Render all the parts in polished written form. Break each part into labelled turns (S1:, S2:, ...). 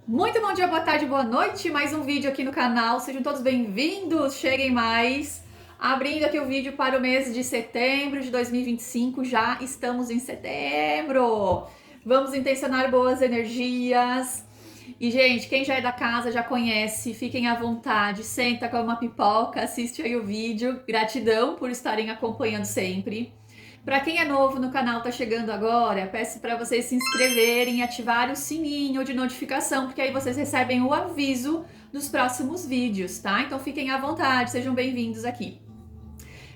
S1: Muito bom dia, boa tarde, boa noite. Mais um vídeo aqui no canal. Sejam todos bem-vindos. Cheguem mais. Abrindo aqui o vídeo para o mês de setembro de 2025. Já estamos em setembro. Vamos intencionar boas energias. E, gente, quem já é da casa já conhece. Fiquem à vontade. Senta com uma pipoca, assiste aí o vídeo. Gratidão por estarem acompanhando sempre. Para quem é novo no canal, tá chegando agora, peço para vocês se inscreverem e ativar o sininho de notificação, porque aí vocês recebem o aviso dos próximos vídeos, tá? Então fiquem à vontade, sejam bem-vindos aqui.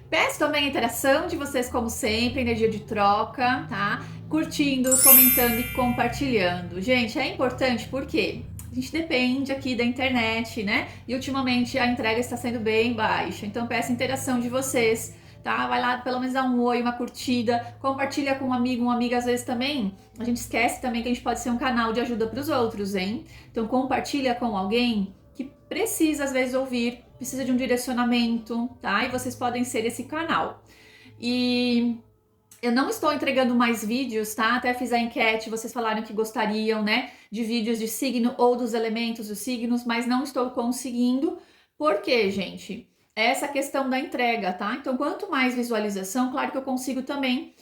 S1: Peço também a interação de vocês, como sempre, energia de troca, tá? Curtindo, comentando e compartilhando. Gente, é importante porque a gente depende aqui da internet, né? E ultimamente a entrega está sendo bem baixa, então peço a interação de vocês. Tá? Vai lá, pelo menos dá um oi, uma curtida, compartilha com um amigo, uma amiga, às vezes também. A gente esquece também que a gente pode ser um canal de ajuda para os outros, hein? Então compartilha com alguém que precisa às vezes ouvir, precisa de um direcionamento, tá? E vocês podem ser esse canal. E eu não estou entregando mais vídeos, tá? Até fiz a enquete, vocês falaram que gostariam, né, de vídeos de signo ou dos elementos dos signos, mas não estou conseguindo. Por quê, gente? Essa questão da entrega, tá? Então, quanto mais visualização, claro que eu consigo também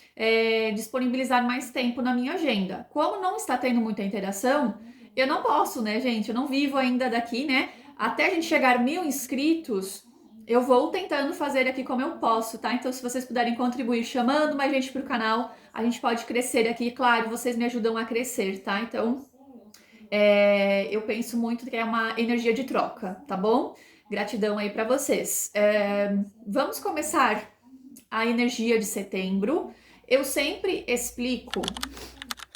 S1: disponibilizar mais tempo na minha agenda. Como não está tendo muita interação, eu não posso, né, gente? Eu não vivo ainda daqui, né? Até a gente chegar a 1.000 inscritos, eu vou tentando fazer aqui como eu posso, tá? Então, se vocês puderem contribuir chamando mais gente para o canal, a gente pode crescer aqui. Claro, vocês me ajudam a crescer, tá? Então, eu penso muito que é uma energia de troca, tá bom? Gratidão aí para vocês. Vamos começar a energia de setembro. Eu sempre explico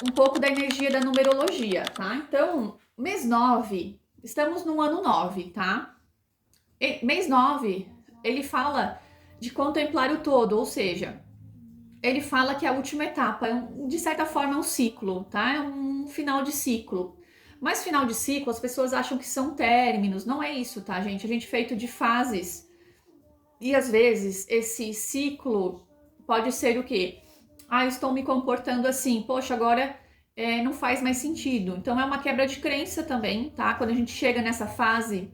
S1: um pouco da energia da numerologia, tá? Então, mês 9, estamos no ano 9, tá? Mês 9, ele fala de contemplar o todo, ou seja, ele fala que é a última etapa, de certa forma é um ciclo, tá? É um final de ciclo. Mas final de ciclo, as pessoas acham que são términos, não é isso, tá, gente? A gente é feito de fases. E às vezes esse ciclo pode ser o quê? Ah, eu estou me comportando assim, poxa, agora não faz mais sentido. Então é uma quebra de crença também, tá? Quando a gente chega nessa fase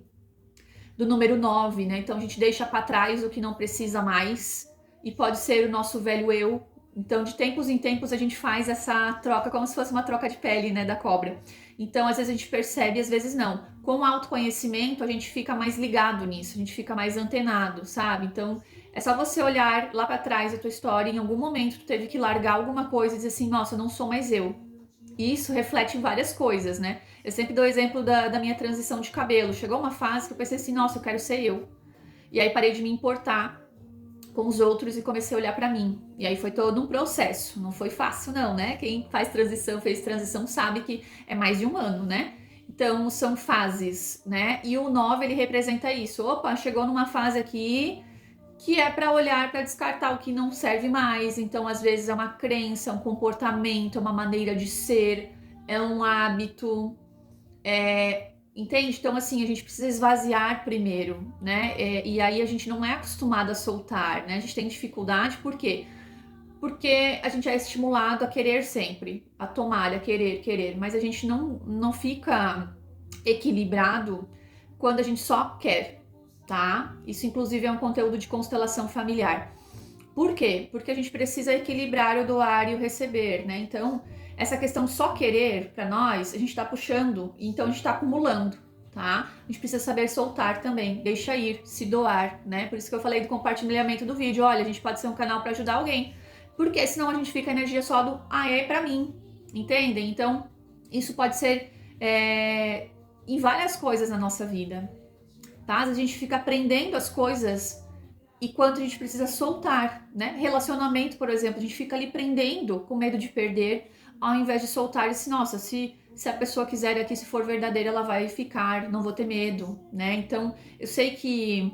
S1: do número 9, né? Então a gente deixa para trás o que não precisa mais e pode ser o nosso velho eu. Então, de tempos em tempos, a gente faz essa troca como se fosse uma troca de pele, né, da cobra. Então, às vezes a gente percebe, às vezes não. Com o autoconhecimento, a gente fica mais ligado nisso, a gente fica mais antenado, sabe? Então, é só você olhar lá para trás da tua história, em algum momento tu teve que largar alguma coisa e dizer assim, nossa, eu não sou mais eu. E isso reflete em várias coisas, né? Eu sempre dou o exemplo da minha transição de cabelo. Chegou uma fase que eu pensei assim, nossa, eu quero ser eu. E aí parei de me importar com os outros e comecei a olhar para mim. E aí foi todo um processo. Não foi fácil não, né? Quem faz transição, fez transição, sabe que é mais de um ano, né? Então são fases, né? E o 9 ele representa isso. Opa, chegou numa fase aqui que é para olhar, para descartar o que não serve mais. Então, às vezes, é uma crença, é um comportamento, é uma maneira de ser, é um hábito, entende? Então, assim, a gente precisa esvaziar primeiro, né? E aí a gente não é acostumado a soltar, né? A gente tem dificuldade, por quê? Porque a gente é estimulado a querer sempre, a tomar, a querer, mas a gente não fica equilibrado quando a gente só quer, tá? Isso, inclusive, é um conteúdo de constelação familiar. Por quê? Porque a gente precisa equilibrar o doar e o receber, né? Então, essa questão só querer, para nós, a gente tá puxando, então a gente tá acumulando, tá? A gente precisa saber soltar também, deixa ir, se doar, né? Por isso que eu falei do compartilhamento do vídeo. Olha, a gente pode ser um canal para ajudar alguém, porque senão a gente fica a energia só do, é para mim, entendem? Então, isso pode ser em várias coisas na nossa vida, tá? A gente fica aprendendo as coisas e quanto a gente precisa soltar, né? Relacionamento, por exemplo, a gente fica ali prendendo com medo de perder, ao invés de soltar e assim, nossa, se a pessoa quiser aqui, se for verdadeira, ela vai ficar, não vou ter medo, né? Então, eu sei que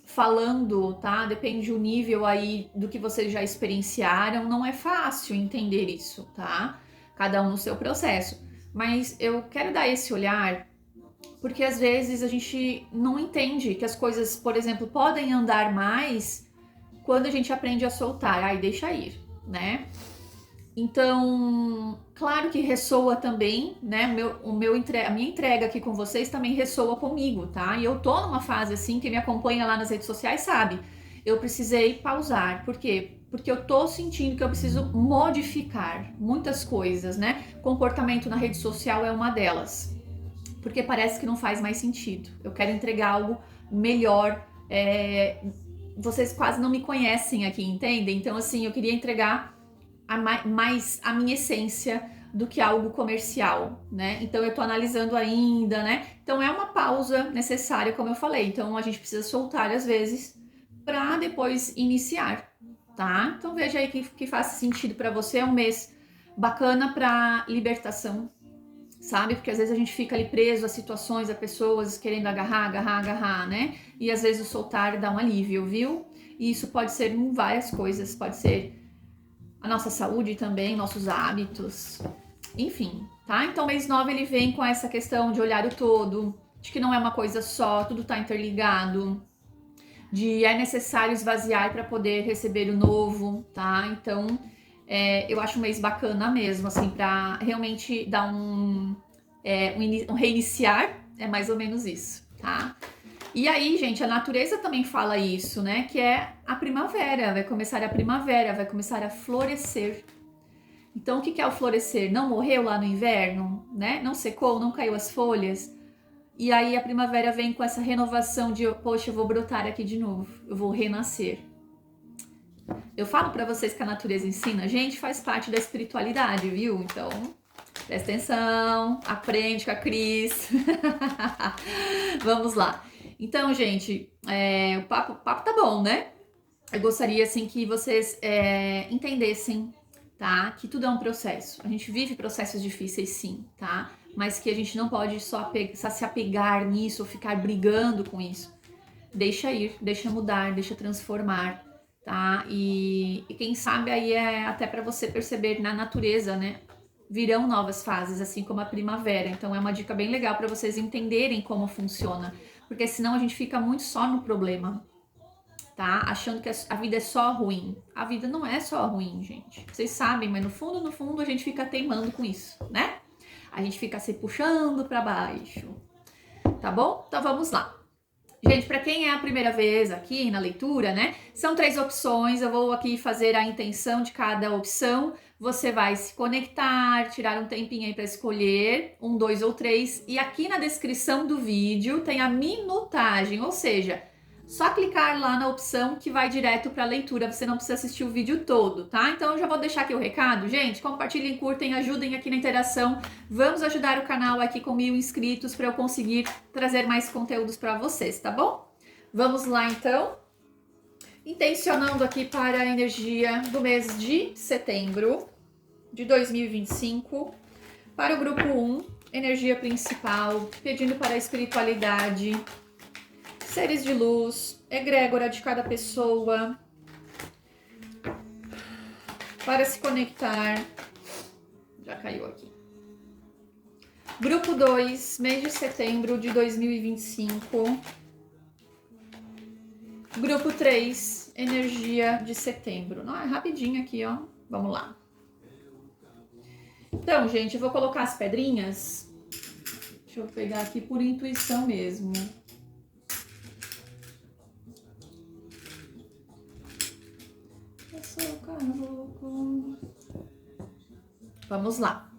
S1: falando, tá? Depende do nível aí do que vocês já experienciaram, não é fácil entender isso, tá? Cada um no seu processo. Mas eu quero dar esse olhar porque às vezes a gente não entende que as coisas, por exemplo, podem andar mais quando a gente aprende a soltar, deixa ir, né? Então, claro que ressoa também, né? A minha entrega aqui com vocês também ressoa comigo, tá? E eu tô numa fase assim, quem me acompanha lá nas redes sociais sabe. Eu precisei pausar. Por quê? Porque eu tô sentindo que eu preciso modificar muitas coisas, né? Comportamento na rede social é uma delas. Porque parece que não faz mais sentido. Eu quero entregar algo melhor. Vocês quase não me conhecem aqui, entendem? Então, assim, eu queria entregar mais a minha essência do que algo comercial, né? Então eu tô analisando ainda, né? Então é uma pausa necessária, como eu falei. Então a gente precisa soltar às vezes para depois iniciar, tá? Então veja aí que faz sentido para você. É um mês bacana para libertação, sabe? Porque às vezes a gente fica ali preso a situações, a pessoas querendo agarrar, né? E às vezes o soltar dá um alívio, viu? E isso pode ser em várias coisas, pode ser a nossa saúde também, nossos hábitos, enfim, tá? Então, mês 9 ele vem com essa questão de olhar o todo, de que não é uma coisa só, tudo tá interligado, de é necessário esvaziar para poder receber o novo, tá? Então, eu acho um mês bacana mesmo, assim, para realmente dar um reiniciar, é mais ou menos isso, tá? E aí, gente, a natureza também fala isso, né? Que é a primavera, vai começar a primavera, vai começar a florescer. Então, o que é o florescer? Não morreu lá no inverno, né? Não secou, não caiu as folhas. E aí a primavera vem com essa renovação de, poxa, eu vou brotar aqui de novo, eu vou renascer. Eu falo para vocês que a natureza ensina, gente, faz parte da espiritualidade, viu? Então, presta atenção, aprende com a Cris. Vamos lá. Então, gente, o papo tá bom, né? Eu gostaria, assim, que vocês entendessem, tá? Que tudo é um processo. A gente vive processos difíceis, sim, tá? Mas que a gente não pode só se apegar nisso ou ficar brigando com isso. Deixa ir, deixa mudar, deixa transformar, tá? E quem sabe aí é até para você perceber na natureza, né? Virão novas fases, assim como a primavera. Então é uma dica bem legal para vocês entenderem como funciona, porque senão a gente fica muito só no problema, tá? Achando que a vida é só ruim. A vida não é só ruim, gente. Vocês sabem, mas no fundo a gente fica teimando com isso, né? A gente fica se puxando para baixo. Tá bom? Então vamos lá. Gente, para quem é a primeira vez aqui na leitura, né? São 3 opções. Eu vou aqui fazer a intenção de cada opção. Você vai se conectar, tirar um tempinho aí para escolher 1, 2 ou 3. E aqui na descrição do vídeo tem a minutagem, ou seja, só clicar lá na opção que vai direto para a leitura, você não precisa assistir o vídeo todo, tá? Então eu já vou deixar aqui o recado, gente, compartilhem, curtem, ajudem aqui na interação, vamos ajudar o canal aqui com 1000 inscritos para eu conseguir trazer mais conteúdos para vocês, tá bom? Vamos lá então, intencionando aqui para a energia do mês de setembro de 2025, para o grupo 1, energia principal, pedindo para a espiritualidade, seres de luz, egrégora de cada pessoa, para se conectar. Já caiu aqui. Grupo 2, mês de setembro de 2025. Grupo 3, energia de setembro. Não, é rapidinho aqui, ó. Vamos lá. Então, gente, eu vou colocar as pedrinhas. Deixa eu pegar aqui por intuição mesmo. Vamos lá.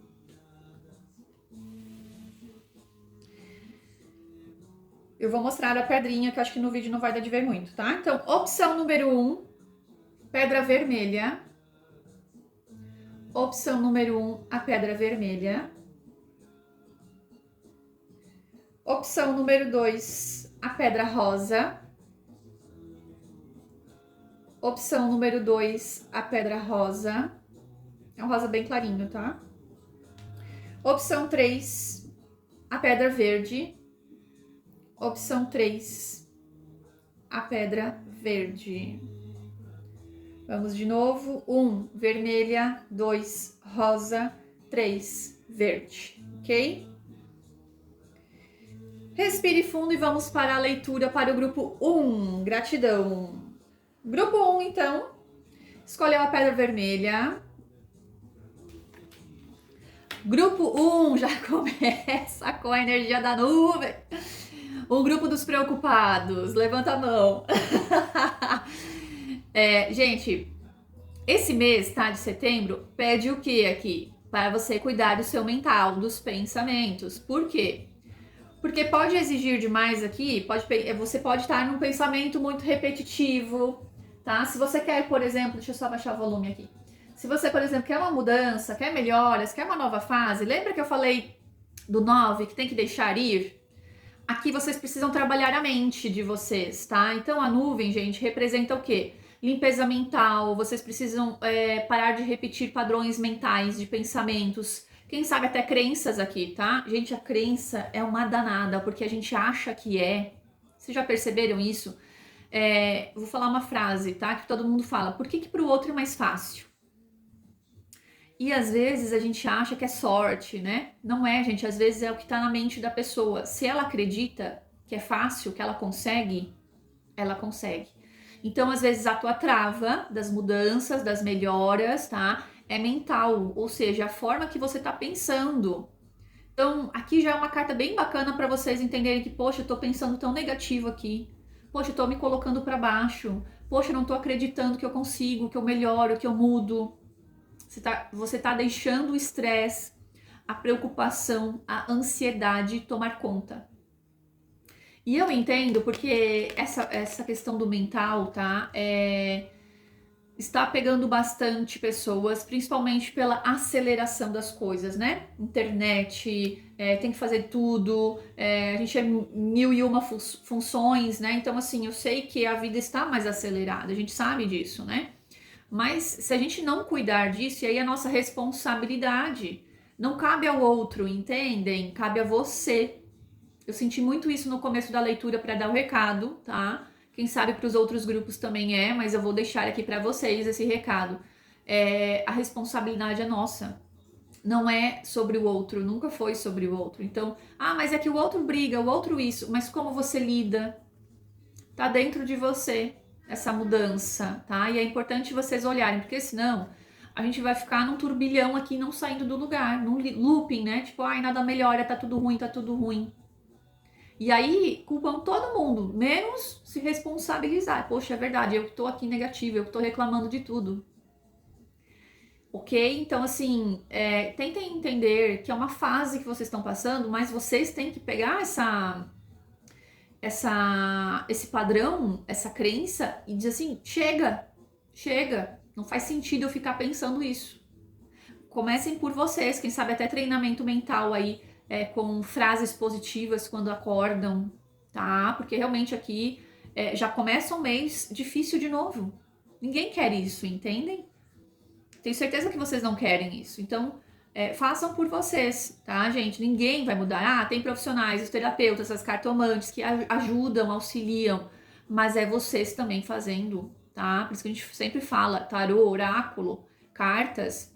S1: Eu vou mostrar a pedrinha, que eu acho que no vídeo não vai dar de ver muito, tá? Então, opção número 1, pedra vermelha. Opção número 1, a pedra vermelha. Opção número 2, a pedra rosa. Opção número 2, a pedra rosa. É um rosa bem clarinho, tá? Opção 3, a pedra verde. Opção 3, a pedra verde. Vamos de novo. 1, vermelha. 2, rosa. 3, verde. Ok? Respire fundo e vamos para a leitura para o grupo 1. Gratidão. Grupo 1, então, escolheu a pedra vermelha. Grupo 1 já começa com a energia da nuvem. O grupo dos preocupados, levanta a mão. Gente, esse mês, tá, de setembro, pede o que aqui? Para você cuidar do seu mental, dos pensamentos. Por quê? Porque pode exigir demais aqui, você pode estar num pensamento muito repetitivo, tá? Se você quer, por exemplo, deixa eu só baixar o volume aqui. Se você, por exemplo, quer uma mudança, quer melhoras, quer uma nova fase, lembra que eu falei do 9 que tem que deixar ir? Aqui vocês precisam trabalhar a mente de vocês, tá? Então a nuvem, gente, representa o quê? Limpeza mental, vocês precisam parar de repetir padrões mentais, de pensamentos, quem sabe até crenças aqui, tá? Gente, a crença é uma danada, porque a gente acha que é. Vocês já perceberam isso? Vou falar uma frase, tá? Que todo mundo fala. Por que pro outro é mais fácil? E às vezes a gente acha que é sorte, né? Não é, gente. Às vezes é o que tá na mente da pessoa. Se ela acredita que é fácil, que ela consegue, ela consegue. Então, às vezes, a tua trava das mudanças, das melhoras, tá? É mental, ou seja, a forma que você tá pensando. Então, aqui já é uma carta bem bacana para vocês entenderem que, poxa, eu tô pensando tão negativo aqui. Poxa, eu tô me colocando para baixo. Poxa, eu não tô acreditando que eu consigo, que eu melhoro, que eu mudo. Você tá deixando o estresse, a preocupação, a ansiedade tomar conta. E eu entendo porque essa questão do mental, tá? Está pegando bastante pessoas, principalmente pela aceleração das coisas, né? Internet, tem que fazer tudo, a gente é mil e uma funções, né? Então, assim, eu sei que a vida está mais acelerada, a gente sabe disso, né? Mas se a gente não cuidar disso, e aí a nossa responsabilidade não cabe ao outro, entendem? Cabe a você. Eu senti muito isso no começo da leitura para dar o recado, tá? Quem sabe para os outros grupos também mas eu vou deixar aqui para vocês esse recado. A responsabilidade é nossa. Não é sobre o outro, nunca foi sobre o outro. Então, mas é que o outro briga, o outro isso. Mas como você lida? Tá dentro de você essa mudança, tá? E é importante vocês olharem, porque senão a gente vai ficar num turbilhão aqui, não saindo do lugar, num looping, né? Tipo, nada melhora, tá tudo ruim, tá tudo ruim. E aí, culpam todo mundo, menos se responsabilizar. Poxa, é verdade, eu que tô aqui negativo, eu que tô reclamando de tudo. Ok? Então, assim, tentem entender que é uma fase que vocês estão passando, mas vocês têm que pegar esse padrão, essa crença e dizer assim, chega, não faz sentido eu ficar pensando isso. Comecem por vocês, quem sabe até treinamento mental aí, com frases positivas quando acordam, tá? Porque realmente aqui já começa um mês difícil de novo. Ninguém quer isso, entendem? Tenho certeza que vocês não querem isso. Então, façam por vocês, tá, gente? Ninguém vai mudar. Tem profissionais, os terapeutas, as cartomantes que ajudam, auxiliam, mas é vocês também fazendo, tá? Por isso que a gente sempre fala, tarô, oráculo, cartas,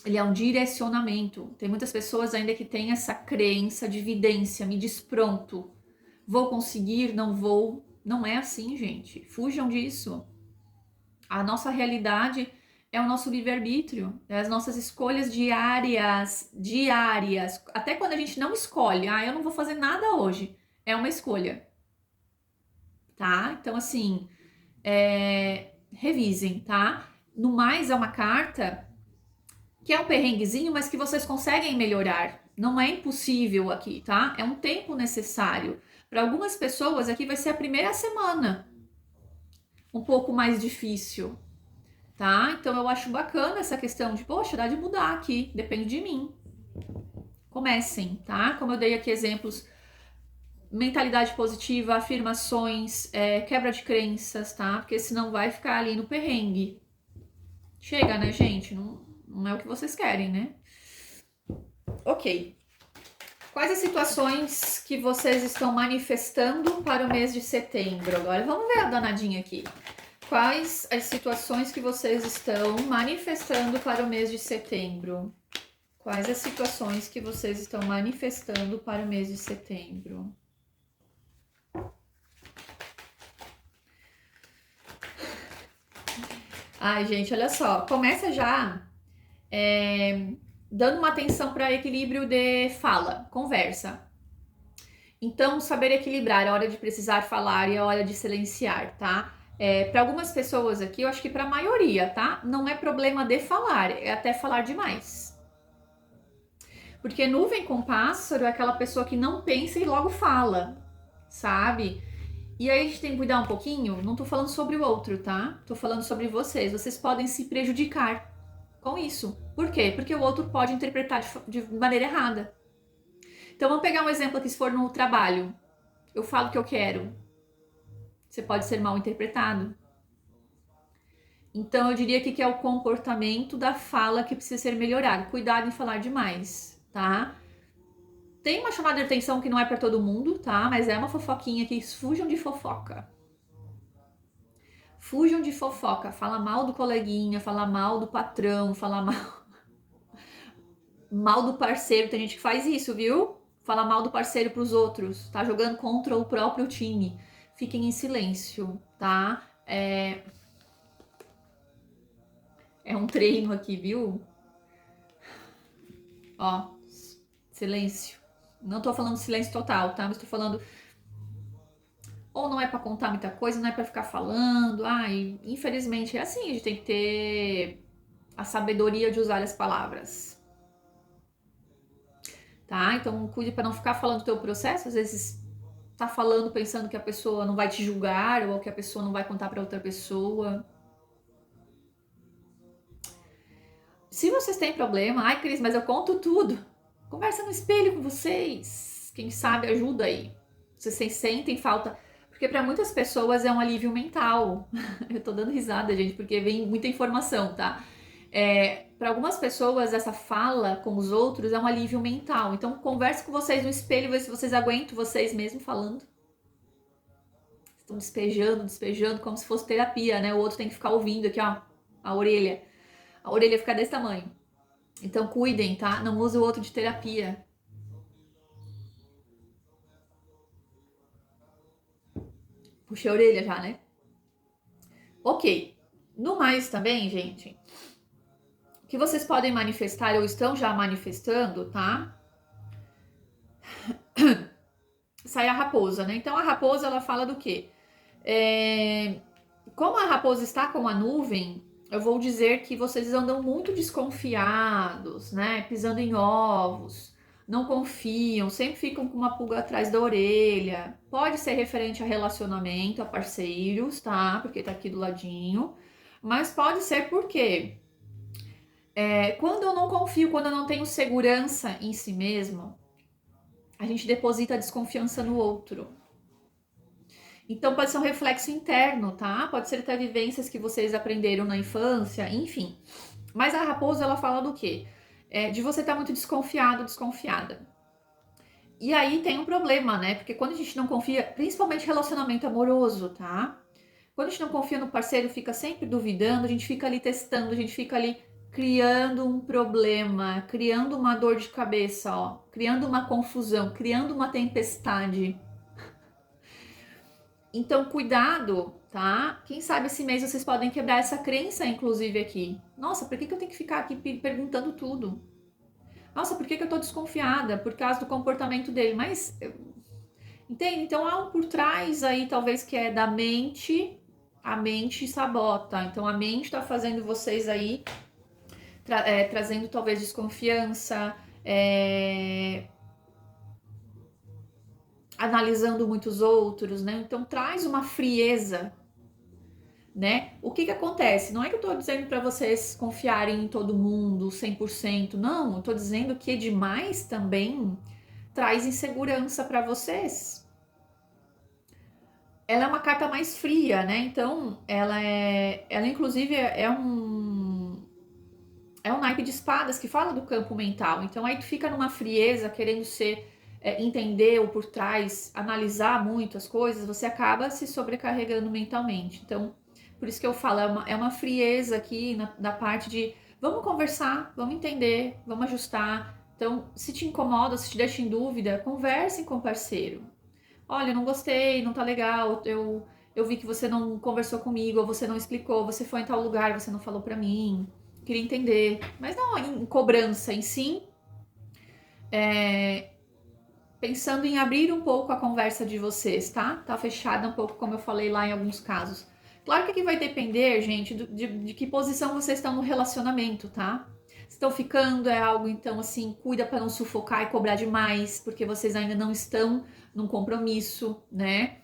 S1: ele é um direcionamento. Tem muitas pessoas ainda que têm essa crença de vidência, me diz pronto, vou conseguir, não vou. Não é assim, gente. Fujam disso. A nossa realidade é o nosso livre-arbítrio, as nossas escolhas diárias. Até quando a gente não escolhe, eu não vou fazer nada hoje, é uma escolha, tá? Então, assim, revisem, tá? No mais, é uma carta que é um perrenguezinho, mas que vocês conseguem melhorar. Não é impossível aqui, tá? É um tempo necessário. Para algumas pessoas, aqui vai ser a primeira semana um pouco mais difícil, tá? Então eu acho bacana essa questão de, poxa, dá de mudar aqui, depende de mim. Comecem, tá? Como eu dei aqui exemplos, mentalidade positiva, afirmações, quebra de crenças, tá? Porque senão vai ficar ali no perrengue. Chega, né, gente? Não é o que vocês querem, né? Ok. Quais as situações que vocês estão manifestando para o mês de setembro? Agora vamos ver a danadinha aqui. Quais as situações que vocês estão manifestando para o mês de setembro? Quais as situações que vocês estão manifestando para o mês de setembro? Ai, gente, olha só. Começa já dando uma atenção para equilíbrio de fala, conversa. Então, saber equilibrar a hora de precisar falar e a hora de silenciar, tá? Para algumas pessoas aqui, eu acho que para a maioria, tá? Não é problema de falar, é até falar demais. Porque nuvem com pássaro é aquela pessoa que não pensa e logo fala, sabe? E aí a gente tem que cuidar um pouquinho, não tô falando sobre o outro, tá? Tô falando sobre vocês. Vocês podem se prejudicar com isso. Por quê? Porque o outro pode interpretar de maneira errada. Então vamos pegar um exemplo aqui, se for no trabalho. Eu falo o que eu quero. Você pode ser mal interpretado. Então eu diria que é o comportamento da fala que precisa ser melhorado. Cuidado em falar demais, tá? Tem uma chamada de atenção que não é para todo mundo, tá? Mas é uma fofoquinha que fujam de fofoca. Fujam de fofoca. Fala mal do coleguinha, fala mal do patrão, fala mal do parceiro. Tem gente que faz isso, viu? Fala mal do parceiro pros outros. Tá jogando contra o próprio time. Fiquem em silêncio, tá? É um treino aqui, viu? Ó, silêncio. Não tô falando silêncio total, tá? Mas tô falando ou não é para contar muita coisa, não é para ficar falando. Ai, infelizmente é assim, a gente tem que ter a sabedoria de usar as palavras. Tá? Então cuide para não ficar falando do teu processo, às vezes tá falando pensando que a pessoa não vai te julgar ou que a pessoa não vai contar para outra pessoa. Se vocês têm problema, ai Cris, mas eu conto tudo. Conversa no espelho com vocês. Quem sabe ajuda aí. Vocês sentem falta. Porque para muitas pessoas é um alívio mental. Eu tô dando risada, gente, porque vem muita informação, tá? Para algumas pessoas, essa fala com os outros é um alívio mental. Então, converse com vocês no espelho, ver se vocês aguentam vocês mesmos falando. Estão despejando, como se fosse terapia, né? O outro tem que ficar ouvindo aqui, ó, a orelha. A orelha fica desse tamanho. Então cuidem, tá? Não use o outro de terapia. Puxei a orelha já, né? Ok. No mais também, gente, que vocês podem manifestar ou estão já manifestando, tá? Sai a raposa, né? Então a raposa, ela fala do quê? Como a raposa está com a nuvem, eu vou dizer que vocês andam muito desconfiados, né? Pisando em ovos, não confiam, sempre ficam com uma pulga atrás da orelha. Pode ser referente a relacionamento, a parceiros, tá? Porque tá aqui do ladinho. Mas pode ser porque quando eu não confio, quando eu não tenho segurança em si mesmo, a gente deposita a desconfiança no outro. Então pode ser um reflexo interno, tá? Pode ser até vivências que vocês aprenderam na infância, enfim. Mas a raposa, ela fala do quê? De você estar muito desconfiado, desconfiada. E aí tem um problema, né? Porque quando a gente não confia, principalmente relacionamento amoroso, tá? Quando a gente não confia no parceiro, fica sempre duvidando, a gente fica ali testando, a gente fica ali criando um problema, criando uma dor de cabeça, ó, criando uma confusão, criando uma tempestade. Então, cuidado, tá? Quem sabe esse mês vocês podem quebrar essa crença, inclusive, aqui. Nossa, por que eu tenho que ficar aqui perguntando tudo? Nossa, por que eu tô desconfiada? Por causa do comportamento dele. Mas, entende? Então, há um por trás aí, talvez, que é da mente. A mente sabota. Então, a mente tá fazendo vocês aí, trazendo talvez desconfiança, analisando muitos outros, né? Então, traz uma frieza, né? O que acontece? Não é que eu tô dizendo para vocês confiarem em todo mundo 100%, não. Eu tô dizendo que demais também traz insegurança para vocês. Ela é uma carta mais fria, né? Então, ela inclusive é um naipe de espadas que fala do campo mental. Então, aí tu fica numa frieza, querendo entender o por trás, analisar muito as coisas, você acaba se sobrecarregando mentalmente. Então, por isso que eu falo, é uma frieza aqui da parte de vamos conversar, vamos entender, vamos ajustar. Então, se te incomoda, se te deixa em dúvida, converse com o parceiro. Olha, não gostei, não tá legal, eu vi que você não conversou comigo, ou você não explicou, você foi em tal lugar, você não falou pra mim. queria entender, mas não em cobrança, em sim, pensando em abrir um pouco a conversa de vocês, tá? Tá fechada um pouco, como eu falei lá em alguns casos. Claro que aqui vai depender, gente, de que posição vocês estão no relacionamento, tá? Se estão ficando, é algo, então, assim, cuida para não sufocar e cobrar demais, porque vocês ainda não estão num compromisso, né?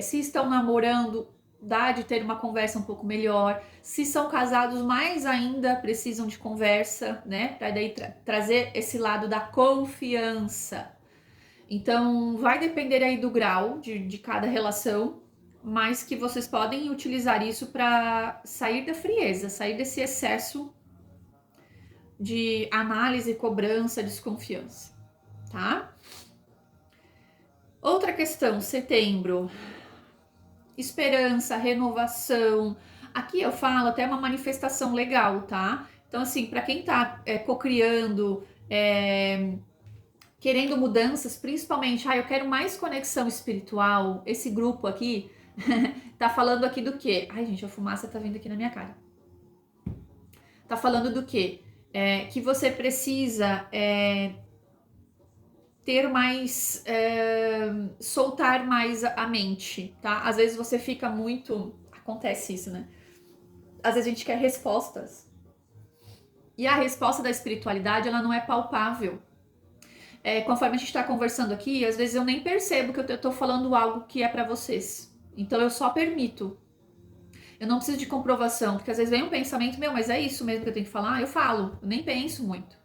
S1: Se estão namorando, dá de ter uma conversa um pouco melhor. Se são casados, mais ainda precisam de conversa, né? Para daí trazer esse lado da confiança. Então, vai depender aí do grau de cada relação, mas que vocês podem utilizar isso para sair da frieza, sair desse excesso de análise, cobrança, desconfiança, tá? Outra questão, setembro. Esperança, renovação. Aqui eu falo até uma manifestação legal, tá? Então, assim, para quem tá cocriando, querendo mudanças, principalmente, eu quero mais conexão espiritual. Esse grupo aqui tá falando aqui do quê? Ai, gente, a fumaça tá vindo aqui na minha cara. Tá falando do quê? Que você precisa ter mais, soltar mais a mente, tá? Às vezes você fica muito, acontece isso, né? Às vezes a gente quer respostas. E a resposta da espiritualidade, ela não é palpável. Conforme a gente tá conversando aqui, às vezes eu nem percebo que eu tô falando algo que é pra vocês. Então eu só permito. Eu não preciso de comprovação, porque às vezes vem um pensamento, mas é isso mesmo que eu tenho que falar? Eu falo, eu nem penso muito.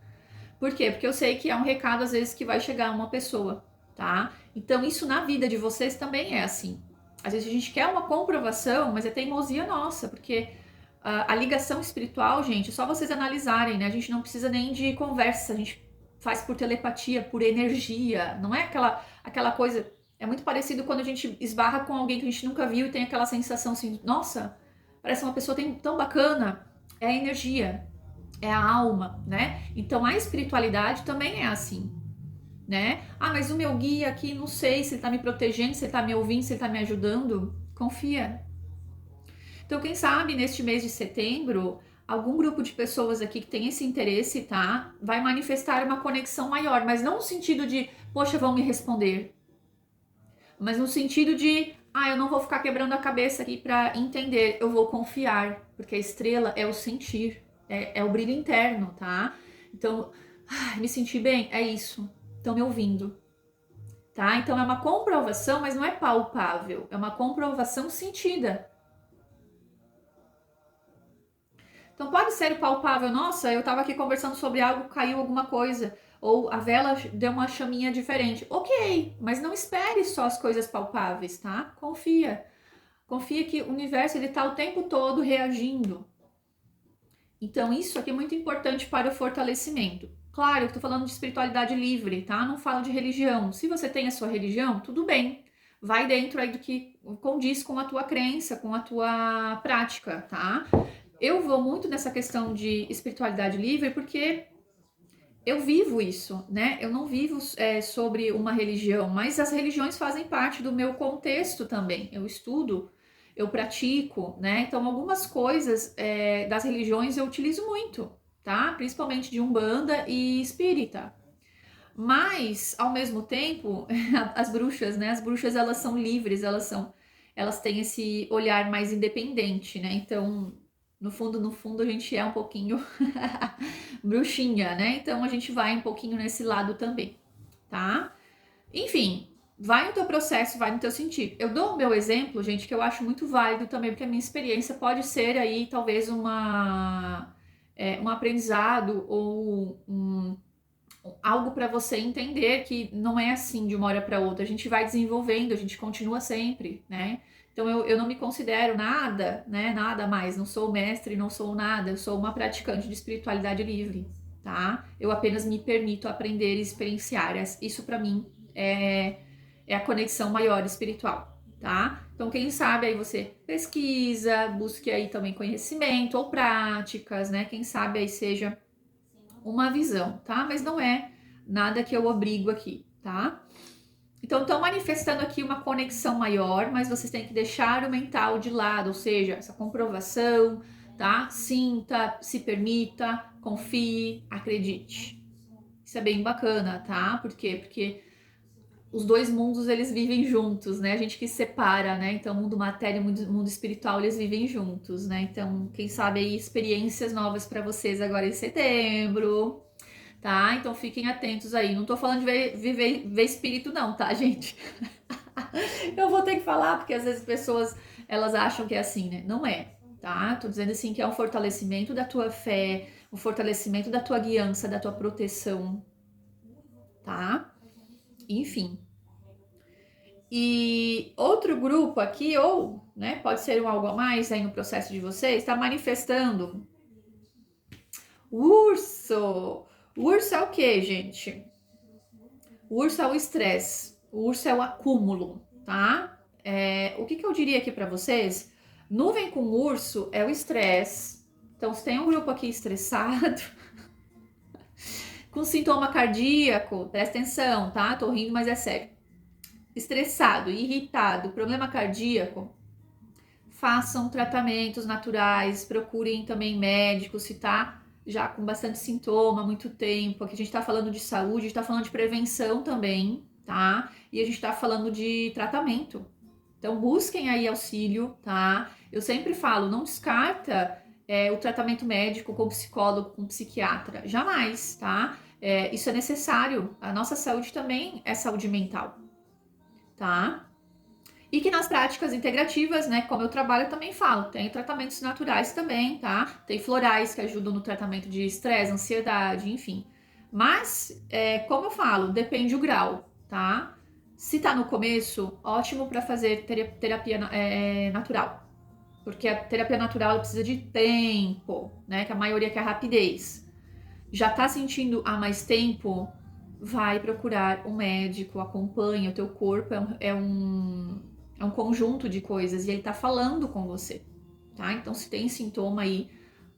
S1: Por quê? Porque eu sei que é um recado, às vezes, que vai chegar a uma pessoa, tá? Então, isso na vida de vocês também é assim. Às vezes a gente quer uma comprovação, mas é teimosia nossa, porque a ligação espiritual, gente, é só vocês analisarem, né? A gente não precisa nem de conversa, a gente faz por telepatia, por energia, não é aquela coisa... É muito parecido quando a gente esbarra com alguém que a gente nunca viu e tem aquela sensação assim, nossa, parece uma pessoa tão bacana, é a energia, é a alma, né? Então a espiritualidade também é assim, né? Mas o meu guia aqui, não sei se ele tá me protegendo, se ele tá me ouvindo, se ele tá me ajudando. Confia. Então, quem sabe neste mês de setembro, algum grupo de pessoas aqui que tem esse interesse, tá? Vai manifestar uma conexão maior, mas não no sentido de, poxa, vão me responder, mas no sentido de, eu não vou ficar quebrando a cabeça aqui para entender, eu vou confiar, porque a estrela é o sentir, é o brilho interno, tá? Então, me senti bem, é isso, estão me ouvindo, tá? Então é uma comprovação, mas não é palpável, é uma comprovação sentida. Então pode ser palpável, nossa, eu tava aqui conversando sobre algo, caiu alguma coisa, ou a vela deu uma chaminha diferente. Ok, mas não espere só as coisas palpáveis, tá? Confia. Confia que o universo ele tá o tempo todo reagindo. Então isso aqui é muito importante para o fortalecimento. Claro, eu tô falando de espiritualidade livre, tá? Não falo de religião. Se você tem a sua religião, tudo bem. Vai dentro aí do que condiz com a tua crença, com a tua prática, tá? Eu vou muito nessa questão de espiritualidade livre porque eu vivo isso, né? Eu não vivo sobre uma religião, mas as religiões fazem parte do meu contexto também. Eu estudo, eu pratico, né? Então, algumas coisas das religiões eu utilizo muito, tá? Principalmente de Umbanda e Espírita. Mas, ao mesmo tempo, as bruxas, né? As bruxas, elas são livres, elas têm esse olhar mais independente, né? Então, no fundo, a gente é um pouquinho bruxinha, né? Então a gente vai um pouquinho nesse lado também, tá? Enfim, vai no teu processo, vai no teu sentido. Eu dou o meu exemplo, gente, que eu acho muito válido também, porque a minha experiência pode ser aí talvez um aprendizado ou algo para você entender que não é assim de uma hora para outra. A gente vai desenvolvendo, a gente continua sempre, né? Então eu não me considero nada, né? Nada mais. Não sou mestre, não sou nada. Eu sou uma praticante de espiritualidade livre, tá? Eu apenas me permito aprender e experienciar. Isso para mim é a conexão maior espiritual, tá? Então quem sabe aí você pesquisa, busque aí também conhecimento ou práticas, né? Quem sabe aí seja uma visão, tá? Mas não é nada que eu obrigo aqui, tá? Então, estão manifestando aqui uma conexão maior, mas vocês têm que deixar o mental de lado, ou seja, essa comprovação, tá? Sinta, se permita, confie, acredite. Isso é bem bacana, tá? Por quê? Porque os dois mundos, eles vivem juntos, né? A gente que separa, né? Então, mundo matéria e mundo espiritual, eles vivem juntos, né? Então, quem sabe aí experiências novas para vocês agora em setembro, tá? Então, fiquem atentos aí. Não tô falando de ver espírito não, tá, gente? Eu vou ter que falar porque às vezes pessoas, elas acham que é assim, né? Não é, tá? Tô dizendo assim que é um fortalecimento da tua fé, um fortalecimento da tua guiança, da tua proteção, tá? Enfim. E outro grupo aqui, ou, né, pode ser um algo a mais aí no processo de vocês, está manifestando urso. O urso é o que, gente? O urso é o estresse, o urso é o acúmulo, tá? O que eu diria aqui para vocês? Nuvem com urso é o estresse. Então, se tem um grupo aqui estressado, com sintoma cardíaco, presta atenção, tá? Tô rindo, mas é sério. Estressado, irritado, problema cardíaco, façam tratamentos naturais, procurem também médicos, se tá já com bastante sintoma, muito tempo. Aqui a gente tá falando de saúde, a gente tá falando de prevenção também, tá? E a gente tá falando de tratamento. Então busquem aí auxílio, tá? Eu sempre falo, não descarta o tratamento médico com psicólogo, com psiquiatra, jamais, tá? Isso é necessário. A nossa saúde também é saúde mental, tá? E que nas práticas integrativas, né, como eu trabalho, eu também falo, tem tratamentos naturais também, tá? Tem florais que ajudam no tratamento de estresse, ansiedade, enfim. Mas, como eu falo, depende o grau, tá? Se tá no começo, ótimo para fazer terapia natural. Porque a terapia natural ela precisa de tempo, né? Que a maioria quer rapidez. Já tá sentindo há mais tempo? Vai procurar um médico, acompanha o teu corpo, é um conjunto de coisas e ele tá falando com você, tá? Então, se tem sintoma aí,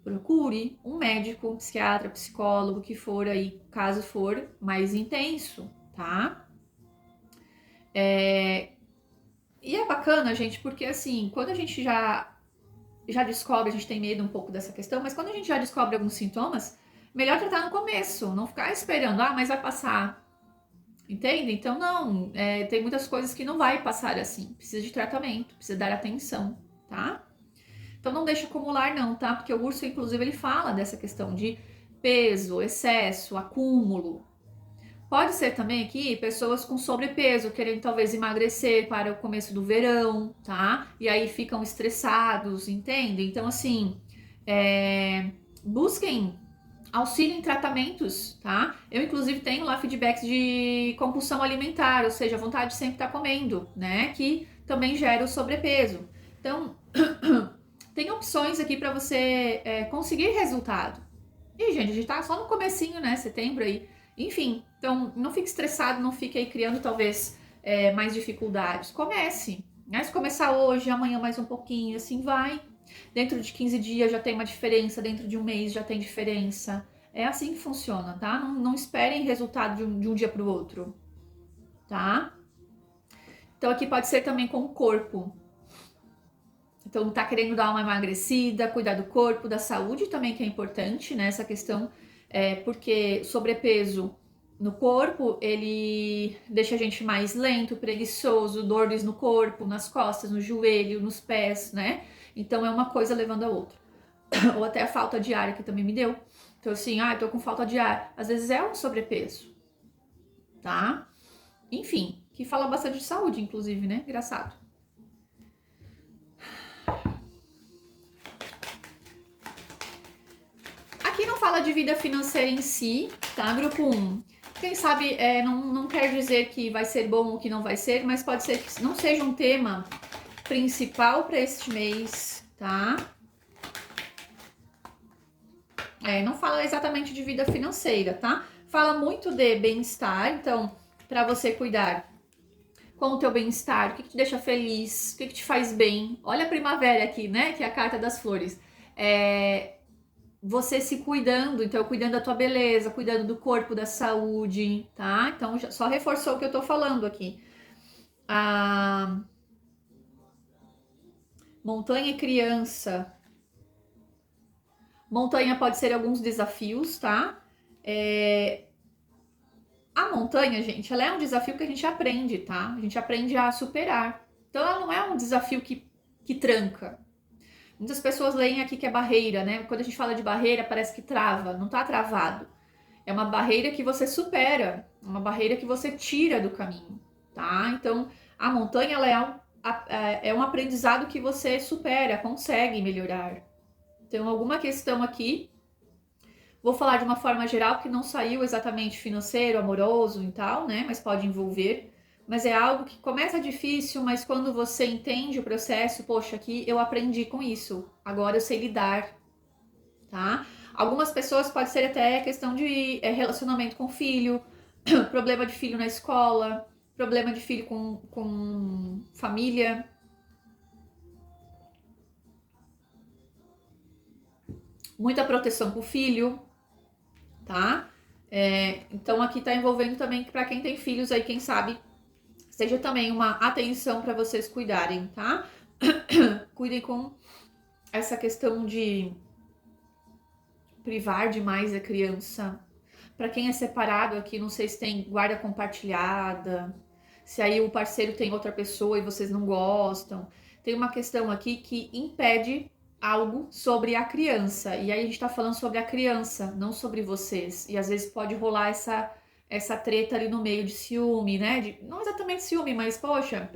S1: procure um médico, um psiquiatra, psicólogo, que for aí, caso for mais intenso, tá? E é bacana, gente, porque assim, quando a gente já descobre, a gente tem medo um pouco dessa questão, mas quando a gente já descobre alguns sintomas, melhor tratar no começo, não ficar esperando, mas vai passar. Entende? Então, não, tem muitas coisas que não vai passar assim. Precisa de tratamento, precisa dar atenção, tá? Então, não deixa acumular não, tá? Porque o urso, inclusive, ele fala dessa questão de peso, excesso, acúmulo. Pode ser também aqui pessoas com sobrepeso, querendo talvez emagrecer para o começo do verão, tá? E aí ficam estressados, entende? Então, assim, busquem auxílio em tratamentos, tá? Eu, inclusive, tenho lá feedbacks de compulsão alimentar, ou seja, a vontade de sempre estar comendo, né? Que também gera o sobrepeso. Então, tem opções aqui para você conseguir resultado. E, gente, a gente tá só no comecinho, né? Setembro aí. Enfim, então não fique estressado, não fique aí criando talvez mais dificuldades. Comece, né? Se começar hoje, amanhã mais um pouquinho, assim vai. Dentro de 15 dias já tem uma diferença, dentro de um mês já tem diferença. É assim que funciona, tá? Não esperem resultado de um dia para o outro, tá? Então aqui pode ser também com o corpo. Então tá querendo dar uma emagrecida, cuidar do corpo, da saúde também que é importante, né? Essa questão porque sobrepeso no corpo, ele deixa a gente mais lento, preguiçoso, dores no corpo, nas costas, no joelho, nos pés, né? Então é uma coisa levando a outra. Ou até a falta de ar que também me deu. Então assim, tô com falta de ar. Às vezes é um sobrepeso, tá? Enfim, que fala bastante de saúde, inclusive, né? Engraçado. Aqui não fala de vida financeira em si, tá? Grupo 1. Quem sabe não quer dizer que vai ser bom ou que não vai ser, mas pode ser que não seja um tema principal para este mês, tá? Não fala exatamente de vida financeira, tá? Fala muito de bem-estar, então, para você cuidar com o teu bem-estar, o que te deixa feliz, o que te faz bem. Olha a primavera aqui, né? Que é a carta das flores. Você se cuidando, então cuidando da tua beleza, cuidando do corpo, da saúde, tá? Então só reforçou o que eu tô falando aqui. A montanha e criança. Montanha pode ser alguns desafios, tá? A montanha, gente, ela é um desafio que a gente aprende, tá? A gente aprende a superar. Então, ela não é um desafio que tranca. Muitas pessoas leem aqui que é barreira, né? Quando a gente fala de barreira, parece que trava. Não tá travado. É uma barreira que você supera. Uma barreira que você tira do caminho, tá? Então, a montanha, ela é um aprendizado que você supera, consegue melhorar. Então, alguma questão aqui, vou falar de uma forma geral, que não saiu exatamente financeiro, amoroso e tal, né? Mas pode envolver. Mas é algo que começa difícil, mas quando você entende o processo, poxa, aqui eu aprendi com isso, agora eu sei lidar, tá? Algumas pessoas pode ser até questão de relacionamento com filho, problema de filho na escola, problema de filho com família. Muita proteção com o filho, tá? Então aqui tá envolvendo também para quem tem filhos aí, quem sabe, seja também uma atenção para vocês cuidarem, tá? Cuidem com essa questão de privar demais a criança. Para quem é separado aqui, não sei se tem guarda compartilhada, se aí o parceiro tem outra pessoa e vocês não gostam. Tem uma questão aqui que impede algo sobre a criança. E aí a gente tá falando sobre a criança, não sobre vocês. E às vezes pode rolar essa treta ali no meio de ciúme, né? Não exatamente ciúme, mas poxa,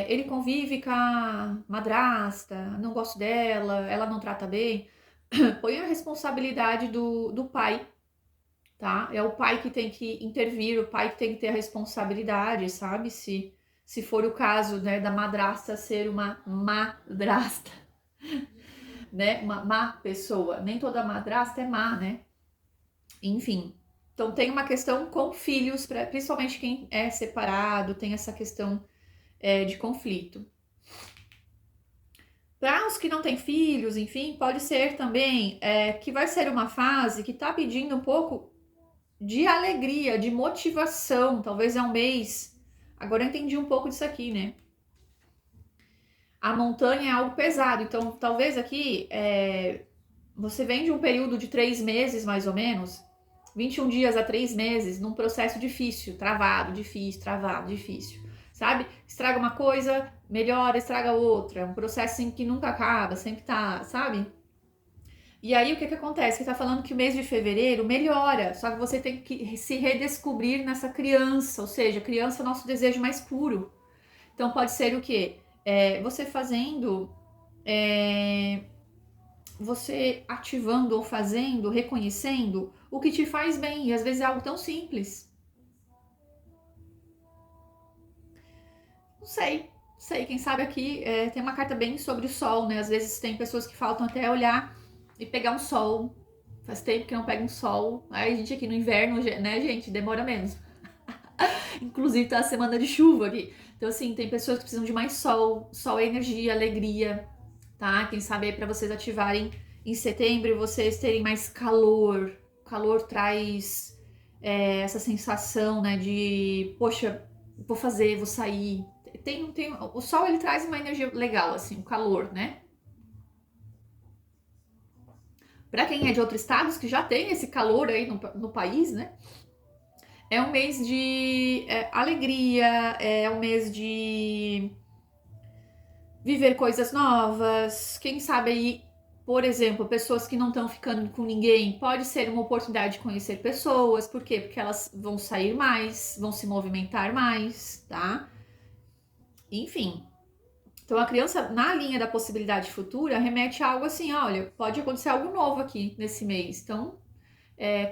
S1: ele convive com a madrasta, não gosto dela, ela não trata bem. Põe a responsabilidade do pai, tá? É o pai que tem que intervir, o pai que tem que ter a responsabilidade, sabe? Se for o caso, né, da madrasta ser uma madrasta, né? Uma má pessoa. Nem toda madrasta é má, né? Enfim. Então tem uma questão com filhos, principalmente quem é separado, tem essa questão de conflito. Para os que não têm filhos, enfim, pode ser também que vai ser uma fase que está pedindo um pouco de alegria, de motivação. Talvez é um mês. Agora eu entendi um pouco disso aqui, né? A montanha é algo pesado, então talvez aqui você vem de um período de 3 meses, mais ou menos, 21 dias a 3 meses, num processo difícil, travado, difícil, sabe? Estraga uma coisa, melhora, estraga outra. É um processo assim, que nunca acaba, sempre tá, sabe? E aí o que acontece? Você tá falando que o mês de fevereiro melhora, só que você tem que se redescobrir nessa criança, ou seja, criança é o nosso desejo mais puro. Então pode ser o quê? Você fazendo, você ativando ou fazendo, reconhecendo o que te faz bem, e às vezes é algo tão simples. Não sei, quem sabe aqui tem uma carta bem sobre o sol, né? Às vezes tem pessoas que faltam até olhar e pegar um sol. Faz tempo que não pega um sol. Aí a gente aqui no inverno, né, gente, demora menos. Inclusive tá a semana de chuva aqui. Então, assim, tem pessoas que precisam de mais sol. Sol é energia, alegria, tá? Quem sabe aí pra vocês ativarem em setembro e vocês terem mais calor. O calor traz essa sensação, né, de, poxa, vou fazer, vou sair. O sol, ele traz uma energia legal, assim, o calor, né? Para quem é de outros estados que já tem esse calor aí no país, né? É um mês de alegria, é um mês de viver coisas novas. Quem sabe aí, por exemplo, pessoas que não estão ficando com ninguém, pode ser uma oportunidade de conhecer pessoas. Por quê? Porque elas vão sair mais, vão se movimentar mais, tá? Enfim. Então a criança, na linha da possibilidade futura, remete a algo assim, olha, pode acontecer algo novo aqui nesse mês. Então,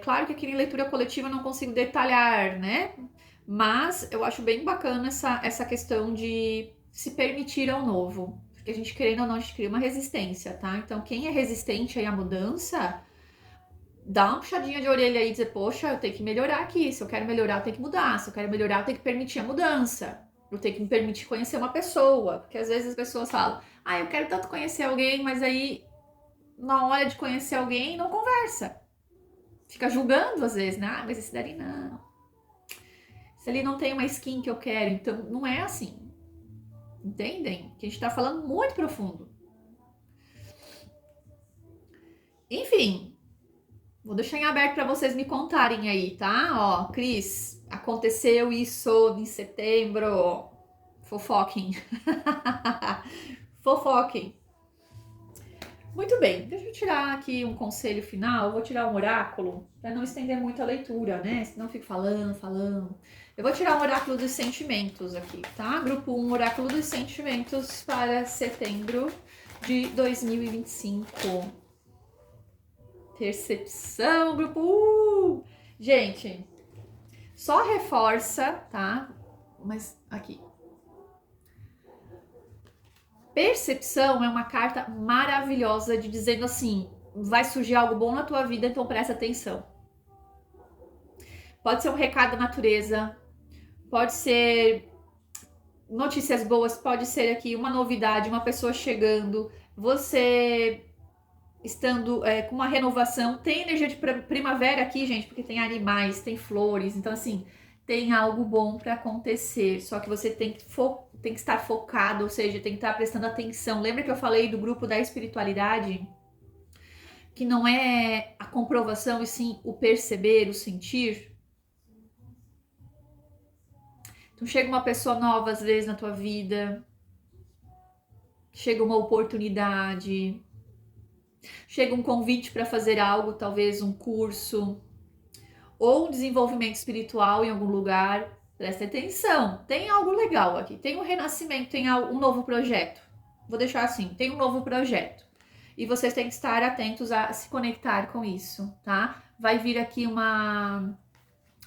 S1: claro que aqui em leitura coletiva eu não consigo detalhar, né? Mas eu acho bem bacana essa questão de se permitir ao novo. Porque a gente, querendo ou não, a gente cria uma resistência, tá? Então, quem é resistente aí à mudança, dá uma puxadinha de orelha aí e dizer, poxa, eu tenho que melhorar aqui. Se eu quero melhorar, eu tenho que mudar. Se eu quero melhorar, eu tenho que permitir a mudança. Eu tenho que me permitir conhecer uma pessoa. Porque às vezes as pessoas falam, eu quero tanto conhecer alguém, mas aí, na hora de conhecer alguém, não conversa. Fica julgando às vezes, né? Mas esse dali não. Esse ali não tem uma skin que eu quero. Então, não é assim. Entendem? Que a gente tá falando muito profundo. Enfim, vou deixar em aberto para vocês me contarem aí, tá? Ó, Cris, aconteceu isso em setembro. Fofoquem. Fofoquem. Muito bem, deixa eu tirar aqui um conselho final. Eu vou tirar um oráculo para não estender muito a leitura, né? Senão eu fico falando. Eu vou tirar um oráculo dos sentimentos aqui, tá? Grupo 1, oráculo dos sentimentos para setembro de 2025. Percepção, grupo 1. Gente, só reforça, tá? Mas aqui. Percepção é uma carta maravilhosa de dizendo assim, vai surgir algo bom na tua vida, então presta atenção. Pode ser um recado da natureza, pode ser notícias boas, pode ser aqui uma novidade, uma pessoa chegando, você estando com uma renovação. Tem energia de primavera aqui, gente, porque tem animais, tem flores, então assim, tem algo bom para acontecer, só que você tem que estar focado, ou seja, tem que estar prestando atenção. Lembra que eu falei do grupo da espiritualidade? Que não é a comprovação, e sim o perceber, o sentir. Então chega uma pessoa nova às vezes na tua vida, chega uma oportunidade, chega um convite para fazer algo, talvez um curso, ou um desenvolvimento espiritual em algum lugar. Presta atenção, tem algo legal aqui, tem um renascimento, tem um novo projeto. Vou deixar assim, tem um novo projeto. E vocês têm que estar atentos a se conectar com isso, tá? Vai vir aqui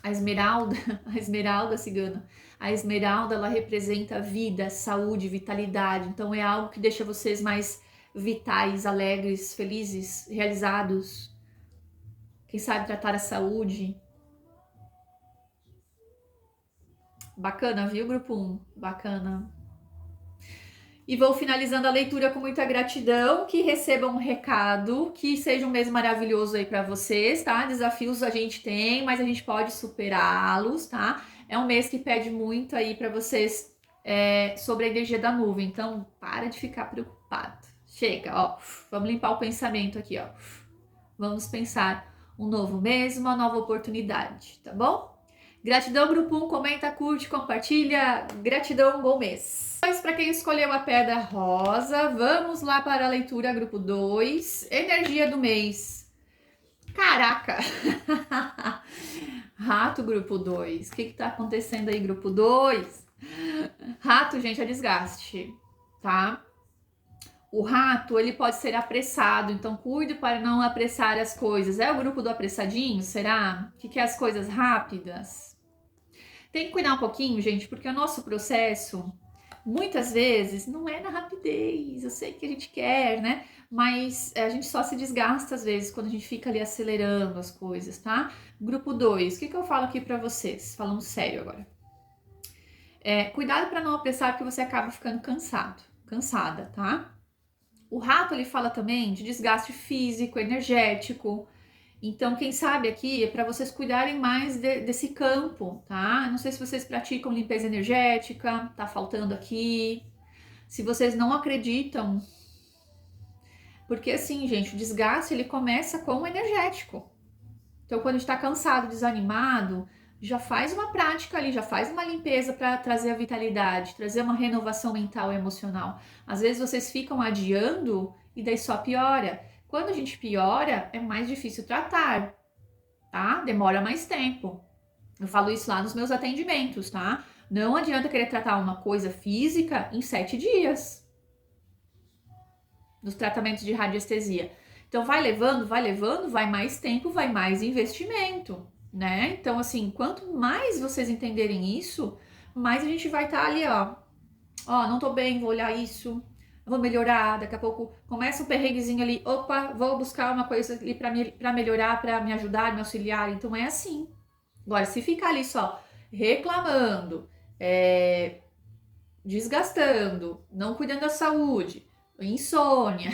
S1: a esmeralda cigana. A esmeralda, ela representa vida, saúde, vitalidade. Então é algo que deixa vocês mais vitais, alegres, felizes, realizados. Quem sabe tratar a saúde. Bacana, viu, grupo 1? Bacana. E vou finalizando a leitura com muita gratidão, que recebam um recado, que seja um mês maravilhoso aí para vocês, tá? Desafios a gente tem, mas a gente pode superá-los, tá? É um mês que pede muito aí para vocês sobre a energia da nuvem, então para de ficar preocupado. Chega, ó, vamos limpar o pensamento aqui, ó. Vamos pensar um novo mês, uma nova oportunidade, tá bom? Gratidão, grupo 1, comenta, curte, compartilha. Gratidão, bom mês. Para quem escolheu a pedra rosa, vamos lá para a leitura, grupo 2. Energia do mês. Caraca! Rato, grupo 2. O que tá acontecendo aí, grupo 2? Rato, gente, é desgaste, tá? O rato, ele pode ser apressado, então cuide para não apressar as coisas. É o grupo do apressadinho, será? Que quer as coisas rápidas? Tem que cuidar um pouquinho, gente, porque o nosso processo, muitas vezes, não é na rapidez. Eu sei que a gente quer, né? Mas a gente só se desgasta, às vezes, quando a gente fica ali acelerando as coisas, tá? Grupo 2, o que eu falo aqui pra vocês? Falando sério agora. Cuidado para não apressar, porque você acaba ficando cansada, tá? O rato, ele fala também de desgaste físico, energético. Então, quem sabe aqui é para vocês cuidarem mais desse campo, tá? Não sei se vocês praticam limpeza energética, tá faltando aqui. Se vocês não acreditam, porque assim, gente, o desgaste, ele começa com o energético. Então, quando a gente tá cansado, desanimado, já faz uma prática ali, já faz uma limpeza para trazer a vitalidade, trazer uma renovação mental e emocional. Às vezes vocês ficam adiando e daí só piora. Quando a gente piora, é mais difícil tratar, tá? Demora mais tempo. Eu falo isso lá nos meus atendimentos, tá? Não adianta querer tratar uma coisa física em 7 dias. Nos tratamentos de radiestesia. Então vai levando, vai mais tempo, vai mais investimento, né? Então assim, quanto mais vocês entenderem isso, mais a gente vai estar ali, ó, não tô bem, vou olhar isso, vou melhorar, daqui a pouco começa um perrenguezinho ali, opa, vou buscar uma coisa ali pra melhorar, pra me ajudar, me auxiliar. Então é assim. Agora, se ficar ali só reclamando, desgastando, não cuidando da saúde, insônia,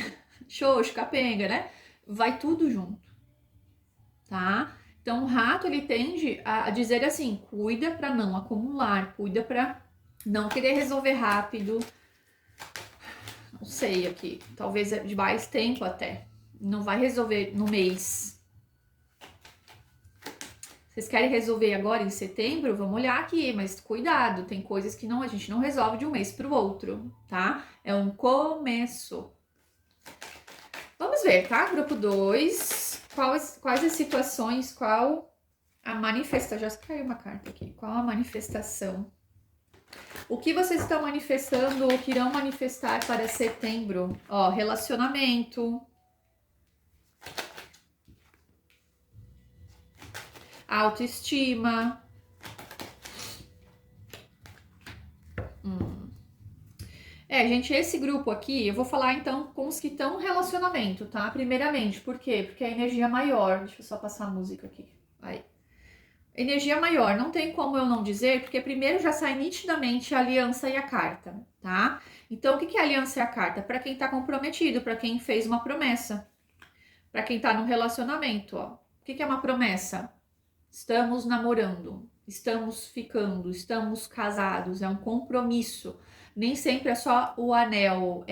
S1: xoxo, capenga, né? Vai tudo junto, tá? Então o rato, ele tende a dizer assim, cuida para não acumular, cuida para não querer resolver rápido. Não sei aqui, talvez de mais tempo até, Não vai resolver no mês. Vocês querem resolver agora em setembro? Vamos olhar aqui, mas cuidado, tem coisas que a gente não resolve de um mês para o outro, tá? É um começo. Vamos ver, tá? Grupo 2, quais as situações, qual a manifestação, já caiu uma carta aqui, qual a manifestação? O que vocês estão manifestando ou que irão manifestar para setembro? Ó, relacionamento, autoestima. Gente, esse grupo aqui, eu vou falar então com os que estão no relacionamento, tá? Primeiramente, por quê? Porque a energia maior, deixa eu só passar a música aqui, aí. Energia maior, não tem como eu não dizer, porque primeiro já sai nitidamente a aliança e a carta, tá? Então, o que é a aliança e a carta? Para quem tá comprometido, para quem fez uma promessa, para quem tá no relacionamento, ó. O que é uma promessa? Estamos namorando, estamos ficando, estamos casados, é um compromisso. Nem sempre é só o anel,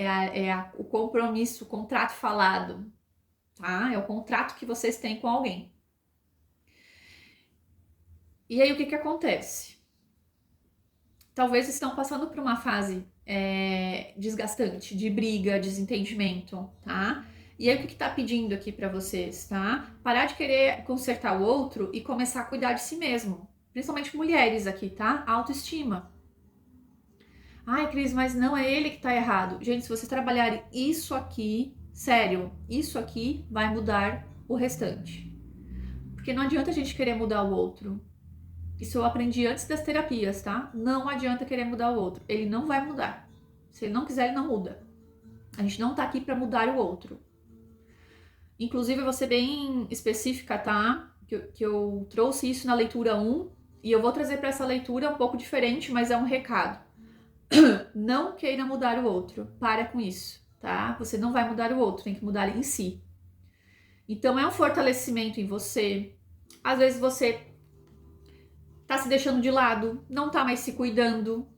S1: o compromisso, o contrato falado, tá? É o contrato que vocês têm com alguém. E aí, o que acontece? Talvez estão passando por uma fase desgastante, de briga, desentendimento, tá? E aí, o que tá pedindo aqui pra vocês, tá? Parar de querer consertar o outro e começar a cuidar de si mesmo. Principalmente mulheres aqui, tá? Autoestima. Ai, Cris, mas não é ele que tá errado. Gente, se você trabalhar isso aqui, sério, isso aqui vai mudar o restante. Porque não adianta a gente querer mudar o outro. Isso eu aprendi antes das terapias, tá? Não adianta querer mudar o outro. Ele não vai mudar. Se ele não quiser, ele não muda. A gente não tá aqui pra mudar o outro. Inclusive, eu vou ser bem específica, tá? Que eu trouxe isso na leitura 1 e eu vou trazer pra essa leitura um pouco diferente, mas é um recado. Não queira mudar o outro. Para com isso, tá? Você não vai mudar o outro, tem que mudar em si. Então, é um fortalecimento em você. Às vezes você tá se deixando de lado, não tá mais se cuidando.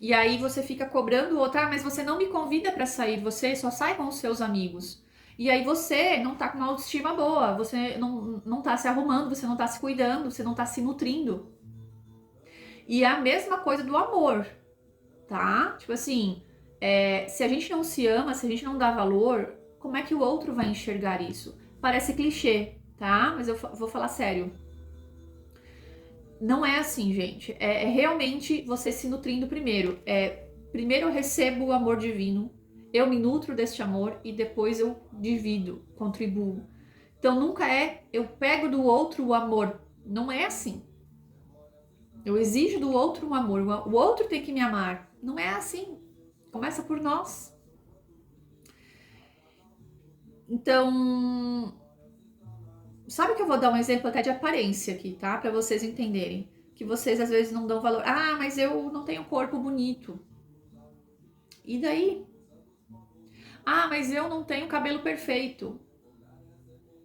S1: E aí você fica cobrando o outro, mas você não me convida para sair, você só sai com os seus amigos. E aí você não tá com uma autoestima boa, você não tá se arrumando, você não tá se cuidando, você não tá se nutrindo. E é a mesma coisa do amor, tá? Tipo assim, se a gente não se ama, se a gente não dá valor, como é que o outro vai enxergar isso? Parece clichê, tá? Mas eu vou falar sério. Não é assim, gente. É realmente você se nutrindo primeiro. Primeiro eu recebo o amor divino, eu me nutro deste amor e depois eu divido, contribuo. Então nunca eu pego do outro o amor. Não é assim. Eu exijo do outro um amor. O outro tem que me amar. Não é assim. Começa por nós. Então, sabe que eu vou dar um exemplo até de aparência aqui, tá? Pra vocês entenderem. Que vocês às vezes não dão valor. Ah, mas eu não tenho corpo bonito. E daí? Ah, mas eu não tenho cabelo perfeito.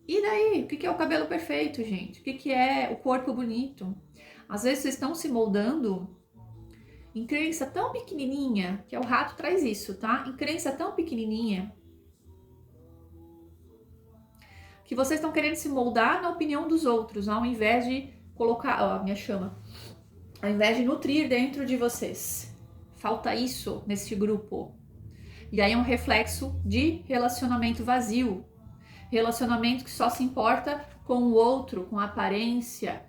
S1: E daí? O que é o cabelo perfeito, gente? O que é o corpo bonito? Às vezes vocês estão se moldando em crença tão pequenininha, que o rato traz isso, tá? Em crença tão pequenininha, que vocês estão querendo se moldar na opinião dos outros, ao invés de colocar, ó, minha chama, ao invés de nutrir dentro de vocês. Falta isso nesse grupo. E aí é um reflexo de relacionamento vazio. Relacionamento que só se importa com o outro, com a aparência,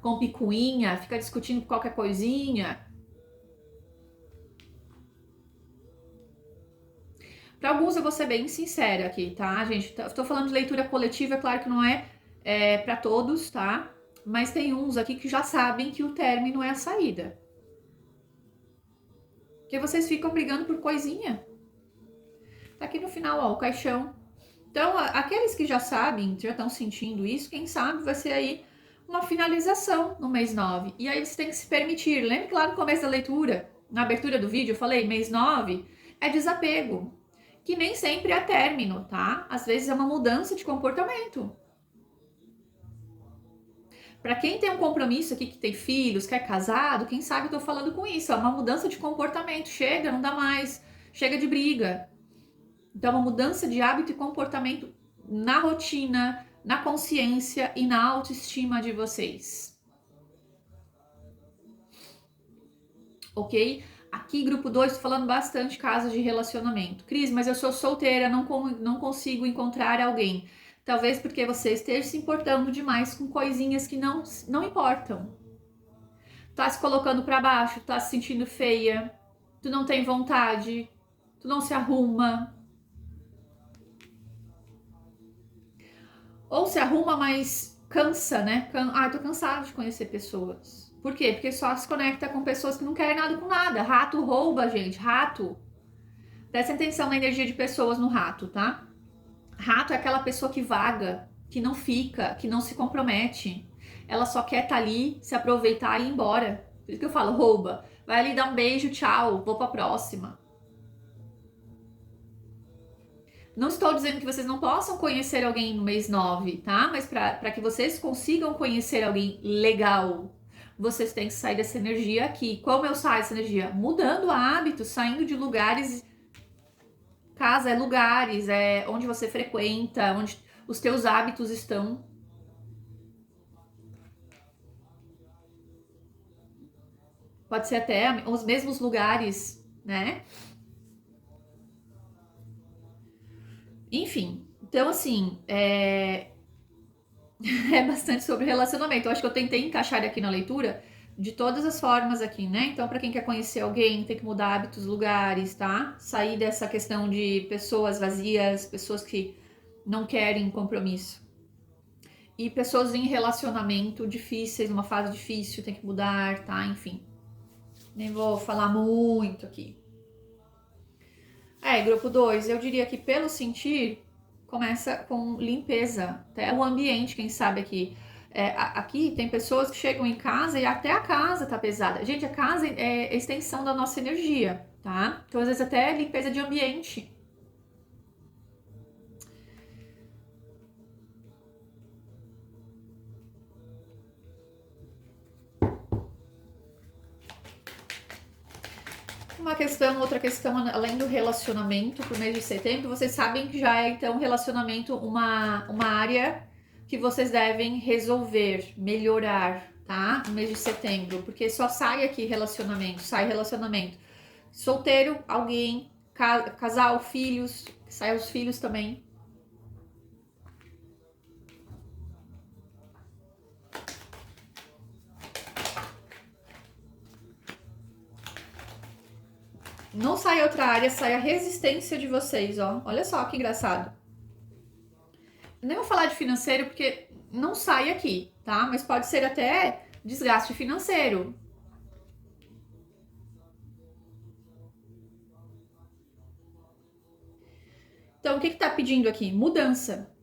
S1: com picuinha, fica discutindo qualquer coisinha. Para alguns eu vou ser bem sincera aqui, tá, gente? Tô falando de leitura coletiva, é claro que não é para todos, tá? Mas tem uns aqui que já sabem que o término é a saída. Porque vocês ficam brigando por coisinha. Tá aqui no final, ó, o caixão. Então, aqueles que já sabem, já estão sentindo isso, quem sabe vai ser aí uma finalização no mês 9. E aí você tem que se permitir. Lembra que lá no começo da leitura, na abertura do vídeo, eu falei, mês 9 é desapego. Que nem sempre é término, tá? Às vezes é uma mudança de comportamento. Para quem tem um compromisso aqui, que tem filhos, que é casado, quem sabe eu tô falando com isso. É uma mudança de comportamento. Chega, não dá mais. Chega de briga. Então, uma mudança de hábito e comportamento na rotina, na consciência e na autoestima de vocês. Ok? Aqui, grupo 2, tô falando bastante casos de relacionamento. Cris, mas eu sou solteira, não consigo encontrar alguém. Talvez porque você esteja se importando demais com coisinhas que não importam. Tá se colocando para baixo, tá se sentindo feia, tu não tem vontade, tu não se arruma. Ou se arruma, mas cansa, né? Tô cansado de conhecer pessoas. Por quê? Porque só se conecta com pessoas que não querem nada com nada. Rato rouba, gente. Rato. Presta atenção na energia de pessoas no rato, tá? Rato é aquela pessoa que vaga, que não fica, que não se compromete. Ela só quer estar ali, se aproveitar e ir embora. Por isso que eu falo, rouba. Vai ali dar um beijo, tchau, vou pra próxima. Não estou dizendo que vocês não possam conhecer alguém no mês 9, tá? Mas para que vocês consigam conhecer alguém legal, vocês têm que sair dessa energia aqui. Como eu saio dessa energia? Mudando hábitos, saindo de lugares. Casa é lugares, é onde você frequenta, onde os teus hábitos estão. Pode ser até os mesmos lugares, né? Enfim, então assim, é bastante sobre relacionamento. Eu acho que eu tentei encaixar aqui na leitura de todas as formas aqui, né? Então, para quem quer conhecer alguém, tem que mudar hábitos, lugares, tá? Sair dessa questão de pessoas vazias, pessoas que não querem compromisso. E pessoas em relacionamento difíceis, numa fase difícil, tem que mudar, tá? Enfim. Nem vou falar muito aqui. Grupo 2, eu diria que pelo sentir, começa com limpeza, até o ambiente, quem sabe aqui. Aqui tem pessoas que chegam em casa e até a casa tá pesada. Gente, a casa é a extensão da nossa energia, tá? Então, às vezes, até limpeza de ambiente. Outra questão, além do relacionamento pro mês de setembro, vocês sabem que já é, então, relacionamento uma área que vocês devem resolver, melhorar, tá? No mês de setembro, porque só sai aqui relacionamento, sai relacionamento. Solteiro, alguém, casal, filhos, sai os filhos também. Não sai outra área, sai a resistência de vocês, ó. Olha só que engraçado. Nem vou falar de financeiro porque não sai aqui, tá? Mas pode ser até desgaste financeiro. Então, o que tá pedindo aqui? Mudança.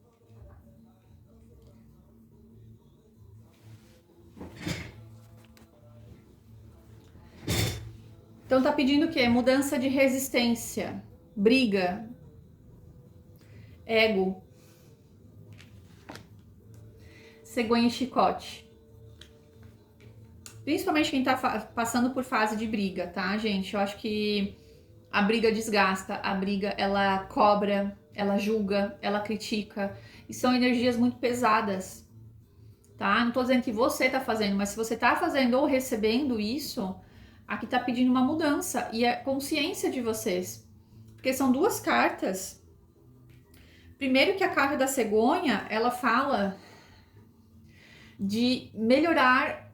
S1: Então, tá pedindo o quê? Mudança de resistência, briga, ego, cegonha e chicote. Principalmente quem tá passando por fase de briga, tá, gente? Eu acho que a briga desgasta, a briga ela cobra, ela julga, ela critica. E são energias muito pesadas, tá? Não tô dizendo que você tá fazendo, mas se você tá fazendo ou recebendo isso, aqui tá pedindo uma mudança. E é consciência de vocês. Porque são duas cartas. Primeiro que a carta da cegonha, ela fala de melhorar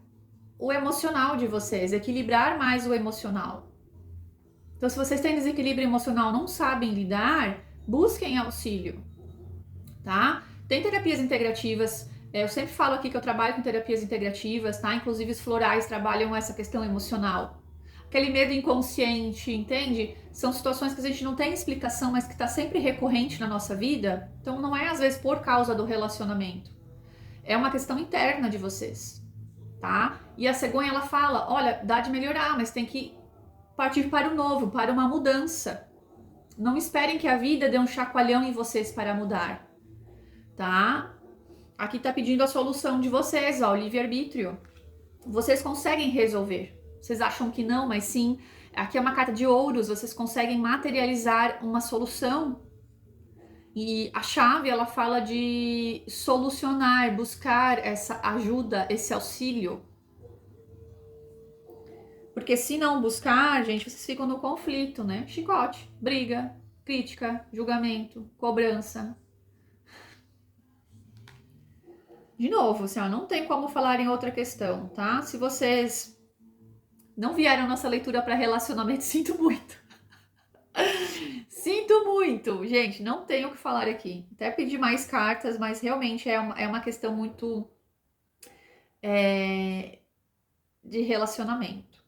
S1: o emocional de vocês, equilibrar mais o emocional. Então, se vocês têm desequilíbrio emocional, não sabem lidar, busquem auxílio, tá? Tem terapias integrativas, eu sempre falo aqui que eu trabalho com terapias integrativas, tá? Inclusive os florais trabalham essa questão emocional. Aquele medo inconsciente, entende? São situações que a gente não tem explicação, mas que tá sempre recorrente na nossa vida. Então, não é às vezes por causa do relacionamento. É uma questão interna de vocês, tá? E a cegonha, ela fala, olha, dá de melhorar, mas tem que partir para o novo, para uma mudança. Não esperem que a vida dê um chacoalhão em vocês para mudar, tá? Aqui tá pedindo a solução de vocês, ó, o livre-arbítrio. Vocês conseguem resolver. Vocês acham que não, mas sim. Aqui é uma carta de ouros, vocês conseguem materializar uma solução E a chave, ela fala de solucionar, buscar essa ajuda, esse auxílio. Porque se não buscar, gente, vocês ficam no conflito, né? Chicote, briga, crítica, julgamento, cobrança. De novo, assim, ó, não tem como falar em outra questão, tá? Se vocês não vieram nossa leitura para relacionamento, sinto muito. Sinto muito, gente, não tenho o que falar aqui. Até pedi mais cartas, mas realmente é uma questão muito de relacionamento.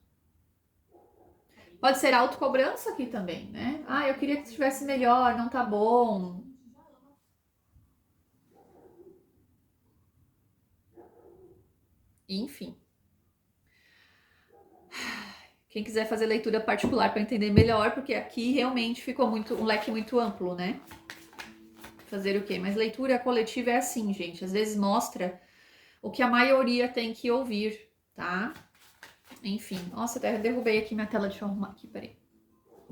S1: Pode ser autocobrança aqui também, né? Ah, eu queria que estivesse melhor, não tá bom. Enfim. Quem quiser fazer leitura particular para entender melhor, porque aqui realmente ficou um leque muito amplo, né? Fazer o quê? Mas leitura coletiva é assim, gente. Às vezes mostra o que a maioria tem que ouvir, tá? Enfim. Nossa, até derrubei aqui minha tela, deixa eu arrumar aqui, peraí.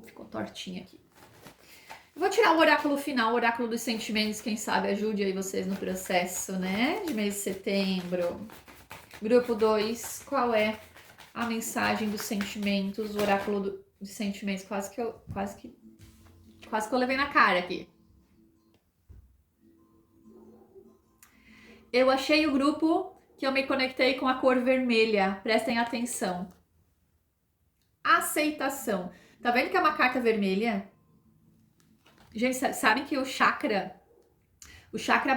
S1: Ficou tortinha aqui. Vou tirar o oráculo final, o oráculo dos sentimentos, quem sabe ajude aí vocês no processo, né? De mês de setembro. Grupo 2, qual é a mensagem dos sentimentos, o oráculo dos sentimentos? Quase que eu levei na cara aqui. Eu achei o grupo que eu me conectei com a cor vermelha. Prestem atenção. Aceitação. Tá vendo que é uma carta vermelha? Gente, sabem que o chakra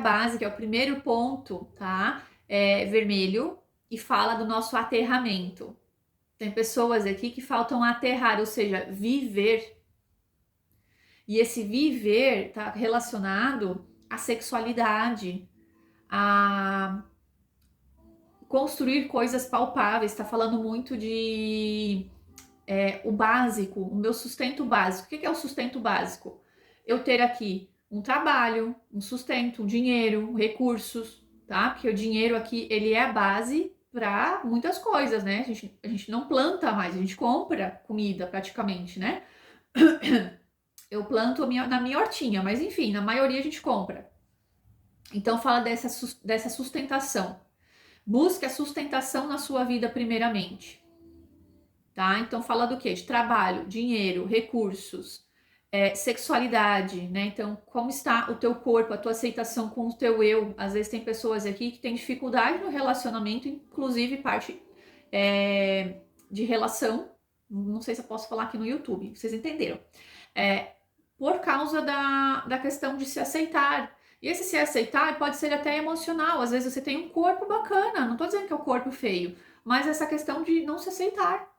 S1: base, que é o primeiro ponto, tá? É vermelho e fala do nosso aterramento. Tem pessoas aqui que faltam aterrar, ou seja, viver. E esse viver tá relacionado à sexualidade, a construir coisas palpáveis. Está falando muito de o básico, o meu sustento básico. O que é o sustento básico? Eu ter aqui um trabalho, um sustento, um dinheiro, recursos, tá? Porque o dinheiro aqui, ele é a base para muitas coisas, né? A gente não planta mais, a gente compra comida praticamente, né? Eu planto na minha hortinha, mas enfim, na maioria a gente compra. Então fala dessa sustentação. Busque a sustentação na sua vida primeiramente. Tá? Então fala do quê? De trabalho, dinheiro, recursos, sexualidade, né? Então, como está o teu corpo, a tua aceitação com o teu eu? Às vezes tem pessoas aqui que têm dificuldade no relacionamento, inclusive parte de relação. Não sei se eu posso falar aqui no YouTube, vocês entenderam. Por causa da questão de se aceitar. E esse se aceitar pode ser até emocional. Às vezes você tem um corpo bacana, não tô dizendo que é o corpo feio, mas essa questão de não se aceitar.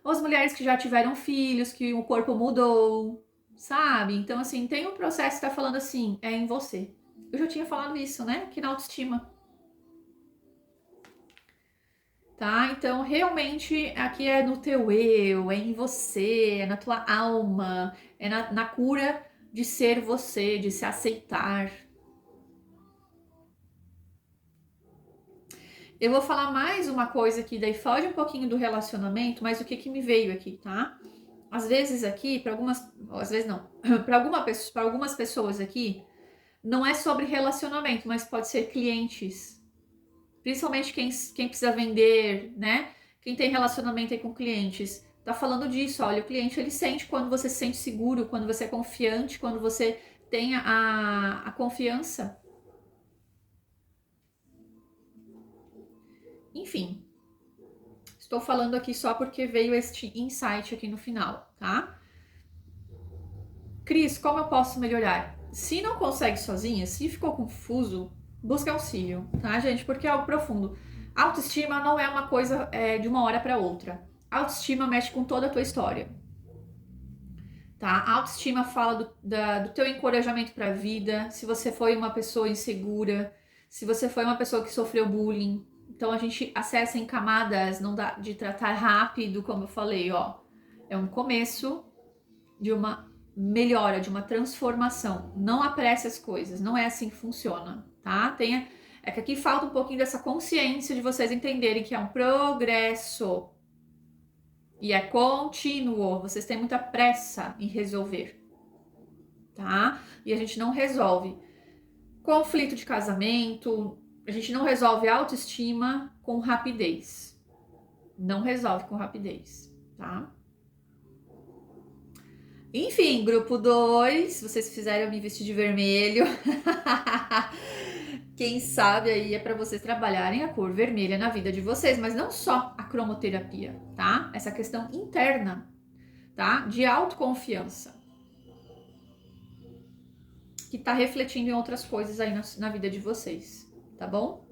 S1: Ou as mulheres que já tiveram filhos, que o corpo mudou, sabe? Então, assim, tem um processo que tá falando assim, é em você. Eu já tinha falado isso, né? Aqui na autoestima. Tá? Então, realmente, aqui é no teu eu, é em você, é na tua alma, é na cura de ser você, de se aceitar. Eu vou falar mais uma coisa aqui, daí foge um pouquinho do relacionamento, mas o que me veio aqui, tá? Às vezes aqui, para algumas, às vezes não, para algumas pessoas aqui, não é sobre relacionamento, mas pode ser clientes. Principalmente quem precisa vender, né? Quem tem relacionamento aí com clientes. Tá falando disso, olha, o cliente ele sente quando você se sente seguro, quando você é confiante, quando você tem a confiança. Enfim, estou falando aqui só porque veio este insight aqui no final, tá? Cris, como eu posso melhorar? Se não consegue sozinha, se ficou confuso, busca auxílio, tá, gente? Porque é algo profundo. Autoestima não é uma coisa de uma hora para outra. Autoestima mexe com toda a tua história, tá? A autoestima fala do teu encorajamento para a vida, se você foi uma pessoa insegura, se você foi uma pessoa que sofreu bullying. Então a gente acessa em camadas, não dá de tratar rápido, como eu falei, ó. É um começo de uma melhora, de uma transformação. Não apresse as coisas, não é assim que funciona, tá? É que aqui falta um pouquinho dessa consciência de vocês entenderem que é um progresso e é contínuo. Vocês têm muita pressa em resolver, tá? E a gente não resolve conflito de casamento, a gente não resolve autoestima com rapidez. Não resolve com rapidez, tá? Enfim, grupo 2, se vocês fizerem eu me vestir de vermelho, quem sabe aí é para vocês trabalharem a cor vermelha na vida de vocês, mas não só a cromoterapia, tá? Essa questão interna, tá? De autoconfiança, que tá refletindo em outras coisas aí na vida de vocês, tá bom?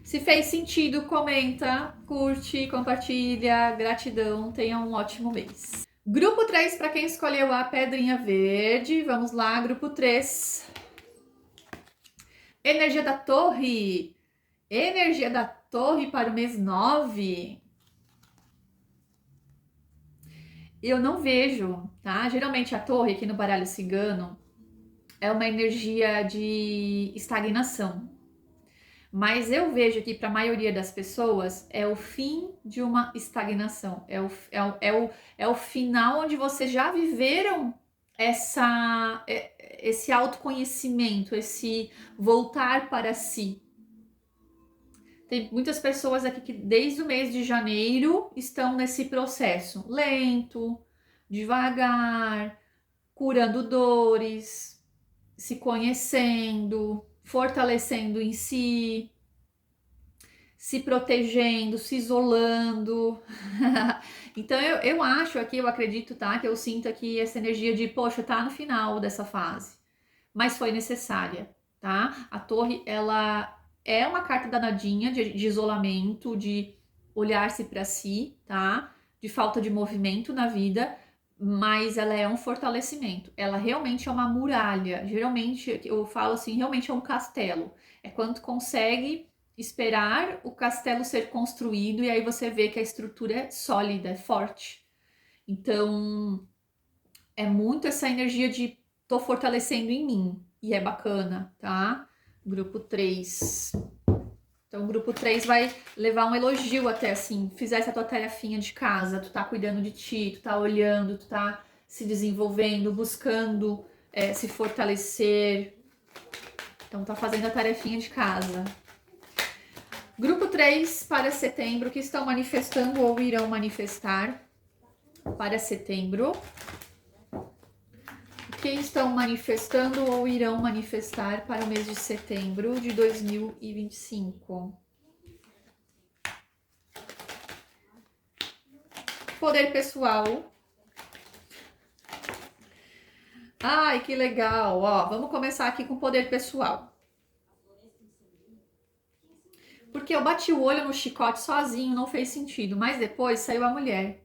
S1: Se fez sentido, comenta, curte, compartilha, gratidão, tenha um ótimo mês. Grupo 3, para quem escolheu a pedrinha verde, vamos lá, grupo 3. Energia da Torre. Energia da Torre para o mês 9. Eu não vejo, tá? Geralmente a Torre aqui no baralho cigano é uma energia de estagnação. Mas eu vejo aqui para a maioria das pessoas é o fim de uma estagnação. É o final onde vocês já viveram esse autoconhecimento, esse voltar para si. Tem muitas pessoas aqui que desde o mês de janeiro estão nesse processo lento, devagar, curando dores, se conhecendo, fortalecendo em si, se protegendo, se isolando. Então eu acho aqui, eu acredito, tá? Que eu sinto aqui essa energia de, poxa, tá no final dessa fase, mas foi necessária, tá? A Torre, ela é uma carta danadinha de isolamento, de olhar-se para si, tá? De falta de movimento na vida, mas ela é um fortalecimento. Ela realmente é uma muralha. Geralmente, eu falo assim, realmente é um castelo. É quando tu consegue esperar o castelo ser construído e aí você vê que a estrutura é sólida, é forte. Então, é muito essa energia de tô fortalecendo em mim. E é bacana, tá? Grupo 3. Então, o grupo 3 vai levar um elogio até, assim, fizesse a tua tarefinha de casa, tu tá cuidando de ti, tu tá olhando, tu tá se desenvolvendo, buscando se fortalecer. Então, tá fazendo a tarefinha de casa. Grupo 3 para setembro, que estão manifestando ou irão manifestar para setembro. Que estão manifestando ou irão manifestar para o mês de setembro de 2025. Poder pessoal. Ai, que legal. Ó, vamos começar aqui com poder pessoal. Porque eu bati o olho no chicote sozinho, não fez sentido, mas depois saiu a mulher.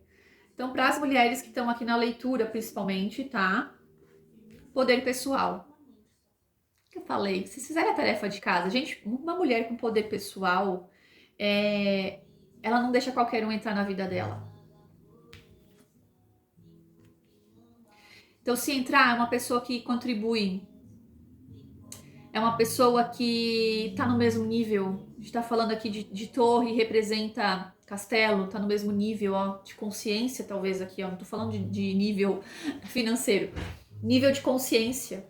S1: Então, para as mulheres que estão aqui na leitura, principalmente, tá? Poder pessoal. O que eu falei? Se fizerem a tarefa de casa, gente, uma mulher com poder pessoal, ela não deixa qualquer um entrar na vida dela. Então, se entrar, é uma pessoa que contribui, é uma pessoa que tá no mesmo nível. A gente tá falando aqui de torre, representa castelo, tá no mesmo nível, ó, de consciência, talvez aqui, ó. Não tô falando de nível financeiro, nível de consciência.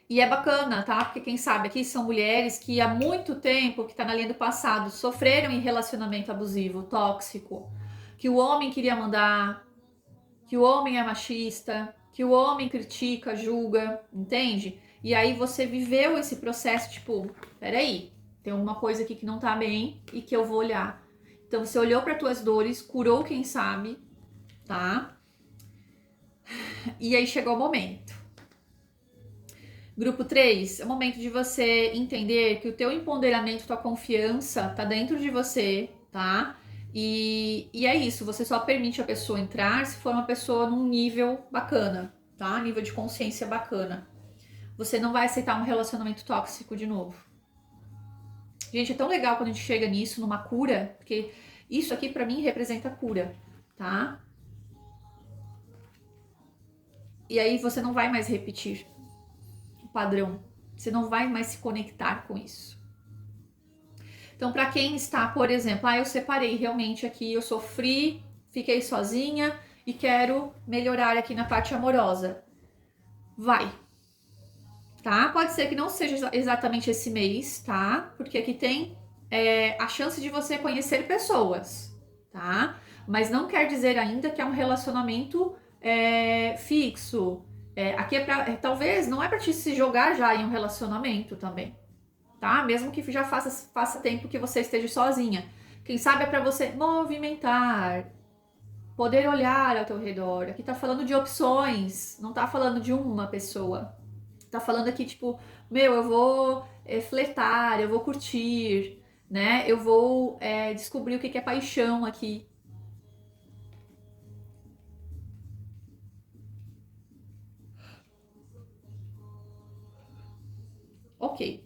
S1: E é bacana, tá? Porque quem sabe aqui são mulheres que há muito tempo, que tá na linha do passado, sofreram em relacionamento abusivo, tóxico, que o homem queria mandar, que o homem é machista, que o homem critica, julga, entende? E aí você viveu esse processo, tipo, peraí, tem uma coisa aqui que não tá bem e que eu vou olhar. Então você olhou para tuas dores, curou quem sabe, tá? E aí chegou o momento. Grupo 3, é o momento de você entender que o teu empoderamento, tua confiança tá dentro de você, tá? E é isso, você só permite a pessoa entrar se for uma pessoa num nível bacana, tá? Nível de consciência bacana. Você não vai aceitar um relacionamento tóxico de novo. Gente, é tão legal quando a gente chega nisso, numa cura, porque isso aqui pra mim representa cura, tá? E aí você não vai mais repetir o padrão. Você não vai mais se conectar com isso. Então, para quem está, por exemplo, eu separei realmente aqui, eu sofri, fiquei sozinha e quero melhorar aqui na parte amorosa. Vai, tá? Pode ser que não seja exatamente esse mês, tá? Porque aqui tem a chance de você conhecer pessoas, tá? Mas não quer dizer ainda que é um relacionamento fixo. Aqui é pra, talvez não é pra te se jogar já em um relacionamento também, tá? Mesmo que já faça tempo que você esteja sozinha. Quem sabe é pra você movimentar, poder olhar ao teu redor. Aqui tá falando de opções, não tá falando de uma pessoa. Tá falando aqui, tipo, meu, eu vou flertar, eu vou curtir, né? Eu vou descobrir o que é paixão aqui. Ok.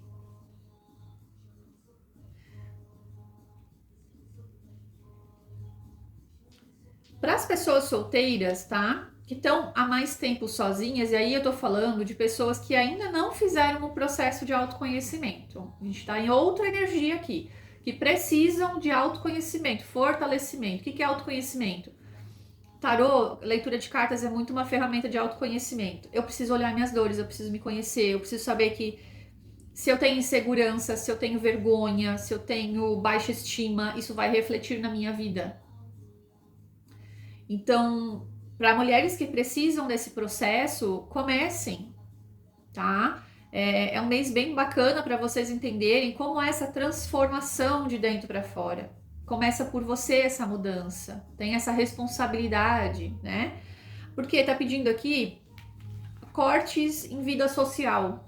S1: Para as pessoas solteiras, tá? Que estão há mais tempo sozinhas, e aí eu tô falando de pessoas que ainda não fizeram o processo de autoconhecimento. A gente tá em outra energia aqui, que precisam de autoconhecimento, fortalecimento. O que é autoconhecimento? Tarô, leitura de cartas é muito uma ferramenta de autoconhecimento. Eu preciso olhar minhas dores, eu preciso me conhecer, eu preciso saber que se eu tenho insegurança, se eu tenho vergonha, se eu tenho baixa estima, isso vai refletir na minha vida. Então, para mulheres que precisam desse processo, comecem, tá? É um mês bem bacana para vocês entenderem como é essa transformação de dentro para fora. Começa por você essa mudança, tem essa responsabilidade, né? Porque tá pedindo aqui cortes em vida social,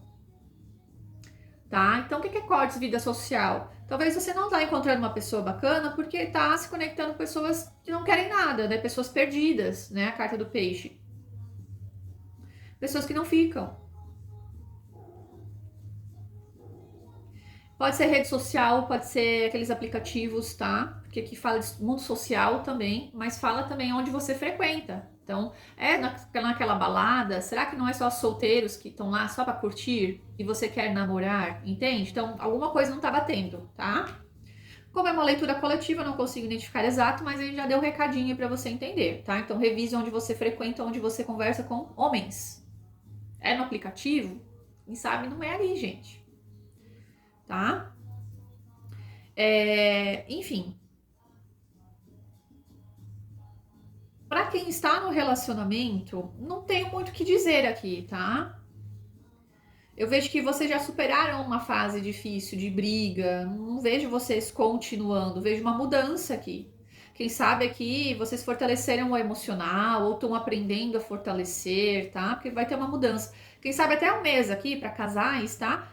S1: tá? Então, o que é cortes em vida social? Talvez você não tá encontrando uma pessoa bacana porque tá se conectando com pessoas que não querem nada, né? Pessoas perdidas, né? A carta do peixe. Pessoas que não ficam. Pode ser rede social, pode ser aqueles aplicativos, tá? Porque aqui fala de mundo social também, mas fala também onde você frequenta. Então, naquela balada, será que não é só solteiros que estão lá só pra curtir e você quer namorar, entende? Então, alguma coisa não tá batendo, tá? Como é uma leitura coletiva, eu não consigo identificar exato, mas ele já deu um recadinho para você entender, tá? Então, revise onde você frequenta, onde você conversa com homens. É no aplicativo? Quem sabe não é ali, gente, tá? Enfim, para quem está no relacionamento, não tenho muito o que dizer aqui, tá? Eu vejo que vocês já superaram uma fase difícil de briga, não vejo vocês continuando, vejo uma mudança aqui. Quem sabe aqui vocês fortaleceram o emocional ou estão aprendendo a fortalecer, tá? Porque vai ter uma mudança. Quem sabe até um mês aqui para casais, tá?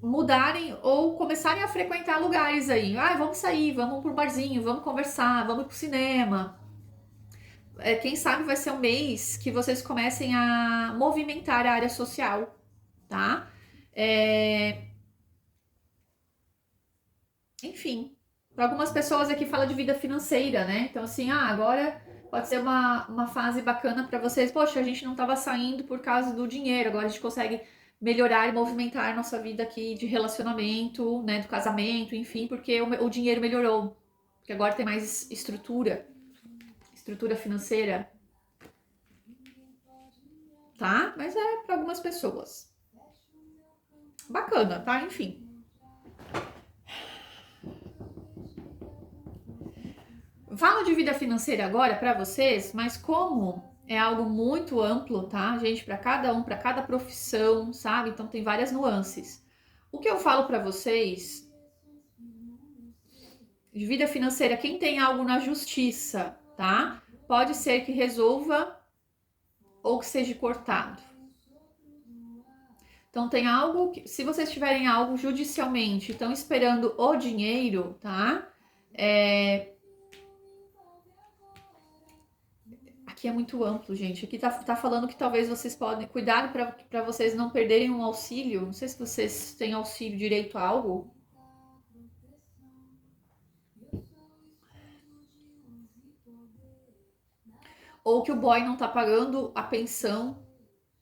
S1: Mudarem ou começarem a frequentar lugares aí. Ah, vamos sair, vamos pro barzinho, vamos conversar, vamos pro cinema. Quem sabe vai ser um mês que vocês comecem a movimentar a área social, tá? É, enfim, para algumas pessoas aqui fala de vida financeira, né? Então, assim, agora pode ser uma fase bacana para vocês. Poxa, a gente não estava saindo por causa do dinheiro, agora a gente consegue melhorar e movimentar nossa vida aqui de relacionamento, né? Do casamento, enfim, porque o dinheiro melhorou. Porque agora tem mais estrutura financeira, tá? Mas é para algumas pessoas. Bacana, tá? Enfim. Falo de vida financeira agora para vocês, mas como é algo muito amplo, tá, gente, para cada um, para cada profissão, sabe? Então tem várias nuances. O que eu falo para vocês de vida financeira, quem tem algo na justiça, tá? Pode ser que resolva ou que seja cortado. Então tem algo que, se vocês tiverem algo judicialmente, estão esperando o dinheiro, tá? Aqui é muito amplo, gente. Aqui tá falando que talvez vocês podem. Cuidado para vocês não perderem um auxílio. Não sei se vocês têm auxílio direito a algo. Ou que o boy não tá pagando a pensão,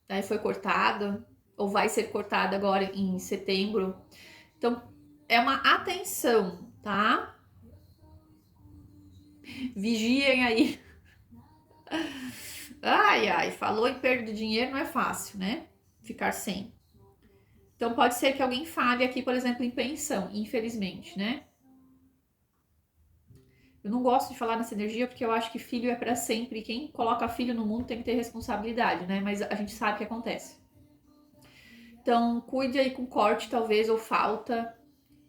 S1: né? Foi cortada. Ou vai ser cortada agora em setembro. Então, é uma atenção, tá? Vigiem aí. Ai, ai, falou em perda de dinheiro, não é fácil, né? Ficar sem. Então pode ser que alguém fale aqui, por exemplo, em pensão, infelizmente, né? Eu não gosto de falar nessa energia porque eu acho que filho é para sempre. E quem coloca filho no mundo tem que ter responsabilidade, né? Mas a gente sabe o que acontece. Então, cuide aí com corte, talvez, ou falta,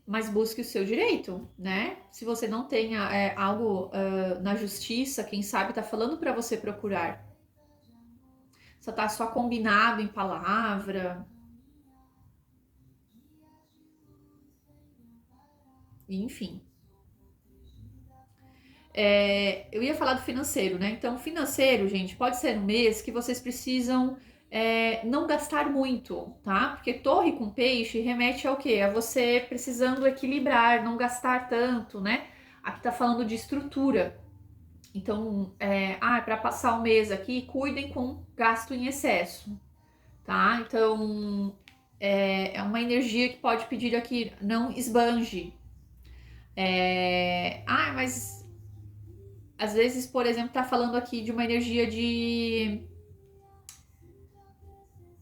S1: mas busque o seu direito, né? Se você não tem algo na justiça, quem sabe tá falando para você procurar. Só tá só combinado em palavra, enfim. Eu ia falar do financeiro, né? Então, financeiro, gente, pode ser um mês que vocês precisam não gastar muito, tá? Porque torre com peixe remete ao quê? A você precisando equilibrar, não gastar tanto, né? Aqui tá falando de estrutura. Então, para passar o mês aqui, cuidem com gasto em excesso, tá? Então, é uma energia que pode pedir aqui, não esbanje. Mas às vezes, por exemplo, tá falando aqui de uma energia de.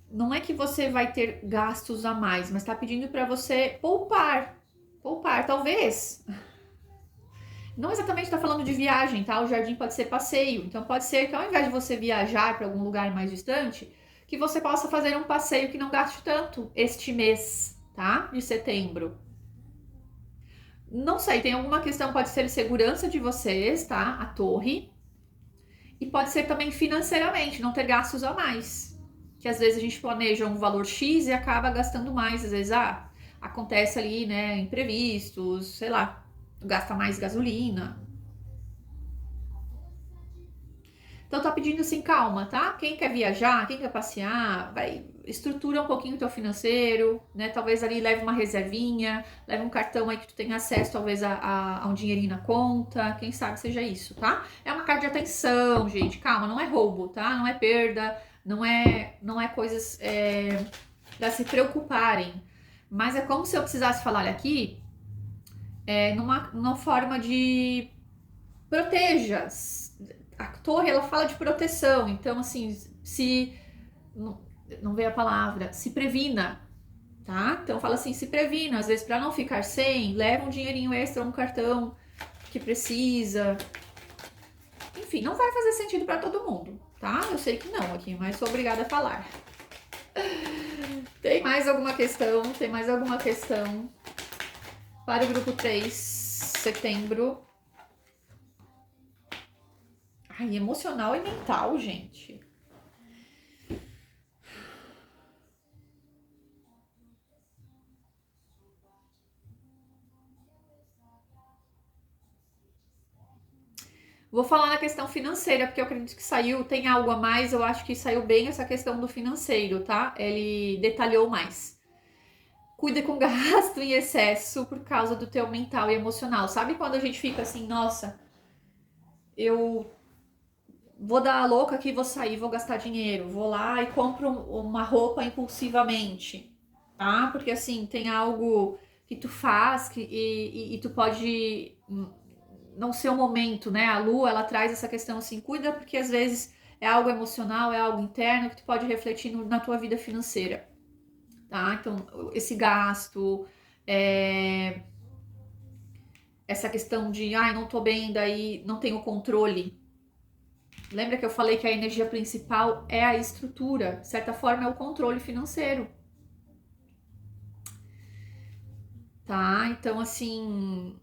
S1: Não é que você vai ter gastos a mais, mas tá pedindo para você poupar. Poupar, talvez. Não exatamente tá falando de viagem, tá? O jardim pode ser passeio. Então pode ser que ao invés de você viajar para algum lugar mais distante, que você possa fazer um passeio que não gaste tanto este mês, tá? De setembro. Não sei, tem alguma questão, pode ser segurança de vocês, tá? A torre. E pode ser também financeiramente, não ter gastos a mais. Que às vezes a gente planeja um valor X e acaba gastando mais. Às vezes, acontece ali, né, imprevistos, sei lá, gasta mais gasolina. Então tá pedindo assim, calma, tá? Quem quer viajar, quem quer passear, vai estrutura um pouquinho o teu financeiro, né? Talvez ali leve uma reservinha, leve um cartão aí que tu tenha acesso talvez a um dinheirinho na conta, quem sabe seja isso, tá? É uma carta de atenção, gente, calma, não é roubo, tá? Não é perda, não é coisas para se preocuparem, mas é como se eu precisasse falar aqui numa forma de proteja. A torre, ela fala de proteção, então assim, se não veio a palavra, se previna, tá? Então fala assim, se previna, às vezes para não ficar sem, leva um dinheirinho extra, um cartão que precisa. Enfim, não vai fazer sentido para todo mundo, tá? Eu sei que não aqui, mas sou obrigada a falar. Tem mais alguma questão? Tem mais alguma questão para o grupo 3, setembro? Ai, emocional e mental, gente. Vou falar na questão financeira, porque eu acredito que saiu, tem algo a mais, eu acho que saiu bem essa questão do financeiro, tá? Ele detalhou mais. Cuida com gasto em excesso por causa do teu mental e emocional. Sabe quando a gente fica assim, nossa, eu vou dar a louca aqui, vou sair, vou gastar dinheiro, vou lá e compro uma roupa impulsivamente, tá? Porque assim, tem algo que tu faz e tu pode não ser o momento, né? A lua, ela traz essa questão assim, cuida porque às vezes é algo emocional, é algo interno que tu pode refletir na tua vida financeira, tá? Então, esse gasto, essa questão de, ai, não tô bem, daí não tenho controle. Lembra que eu falei que a energia principal é a estrutura, de certa forma é o controle financeiro, tá? Então, assim,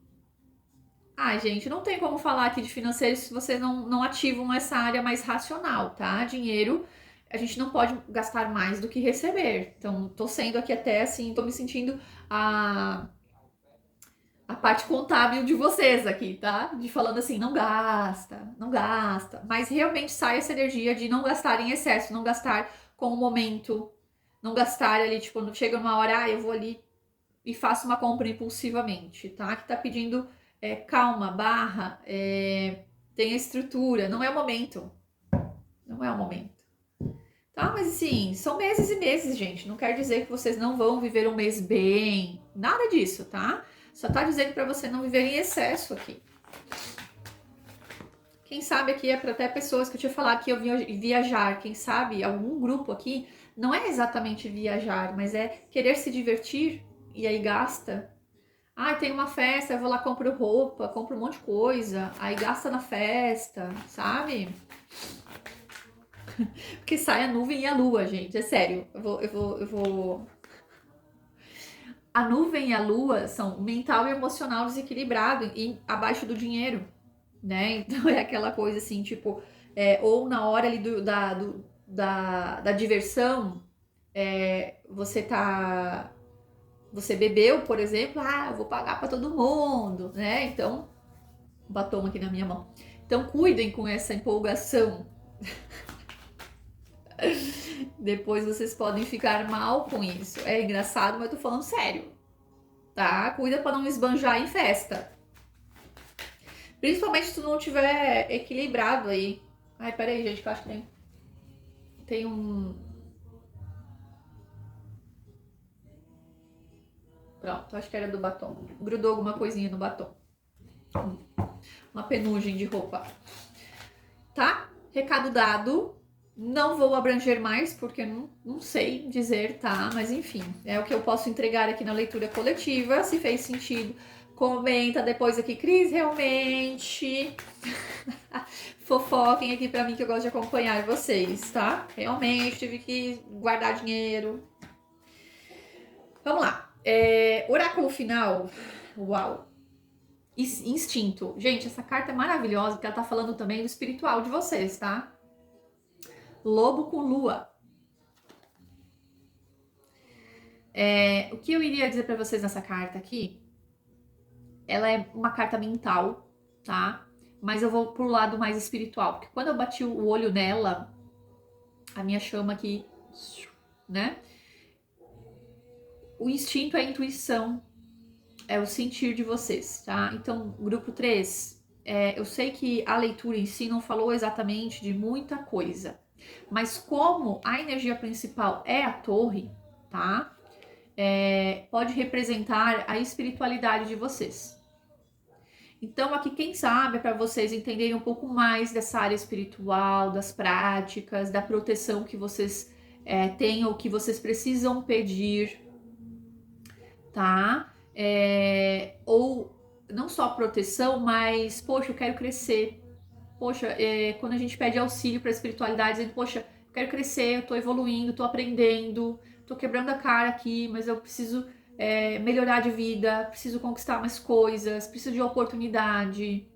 S1: ai, gente, não tem como falar aqui de financeiro se vocês não ativam essa área mais racional, tá? Dinheiro, a gente não pode gastar mais do que receber. Então, tô sendo aqui até assim, tô me sentindo a parte contábil de vocês aqui, tá? De falando assim, não gasta, não gasta. Mas realmente sai essa energia de não gastar em excesso, não gastar com o momento, não gastar ali, tipo, quando chega uma hora, eu vou ali e faço uma compra impulsivamente, tá? Que tá pedindo calma, barra, tem estrutura, não é o momento. Não é o momento. Tá, mas assim, são meses e meses, gente. Não quer dizer que vocês não vão viver um mês bem. Nada disso, tá? Só tá dizendo para você não viver em excesso aqui. Quem sabe aqui é para até pessoas que eu tinha falado que eu viajar. Quem sabe algum grupo aqui não é exatamente viajar, mas é querer se divertir e aí gasta. Ah, tem uma festa, eu vou lá, compro roupa, compro um monte de coisa, aí gasta na festa, sabe? Porque sai a nuvem e a lua, gente, é sério. Eu vou. A nuvem e a lua são mental e emocional desequilibrado e abaixo do dinheiro, né? Então é aquela coisa assim, tipo, ou na hora ali da diversão, você tá. Você bebeu, por exemplo, eu vou pagar pra todo mundo, né? Então, batom aqui na minha mão. Então, cuidem com essa empolgação. Depois vocês podem ficar mal com isso. É engraçado, mas eu tô falando sério, tá? Cuida pra não esbanjar em festa. Principalmente se tu não tiver equilibrado aí. Ai, peraí, gente, que eu acho que tem um. Pronto, acho que era do batom. Grudou alguma coisinha no batom. Uma penugem de roupa. Tá? Recado dado. Não vou abranger mais, porque não sei dizer, tá? Mas enfim, é o que eu posso entregar aqui na leitura coletiva. Se fez sentido, comenta depois aqui, Cris, realmente. Fofoquem aqui pra mim que eu gosto de acompanhar vocês, tá? Realmente tive que guardar dinheiro. Vamos lá. Oráculo final. Uau. Instinto. Gente, essa carta é maravilhosa porque ela tá falando também do espiritual de vocês, tá? Lobo com lua. O que eu iria dizer pra vocês nessa carta aqui? Ela é uma carta mental, tá? Mas eu vou pro lado mais espiritual. Porque quando eu bati o olho nela, a minha chama aqui, né? O instinto é a intuição, é o sentir de vocês, tá? Então, grupo 3, eu sei que a leitura em si não falou exatamente de muita coisa, mas como a energia principal é a torre, tá? Pode representar a espiritualidade de vocês. Então, aqui, quem sabe, é para vocês entenderem um pouco mais dessa área espiritual, das práticas, da proteção que vocês têm ou que vocês precisam pedir, tá? Ou não só proteção, mas, poxa, eu quero crescer. Poxa, quando a gente pede auxílio para a espiritualidade, dizendo, poxa, eu quero crescer, eu tô evoluindo, tô aprendendo, tô quebrando a cara aqui, mas eu preciso melhorar de vida, preciso conquistar mais coisas, preciso de oportunidade,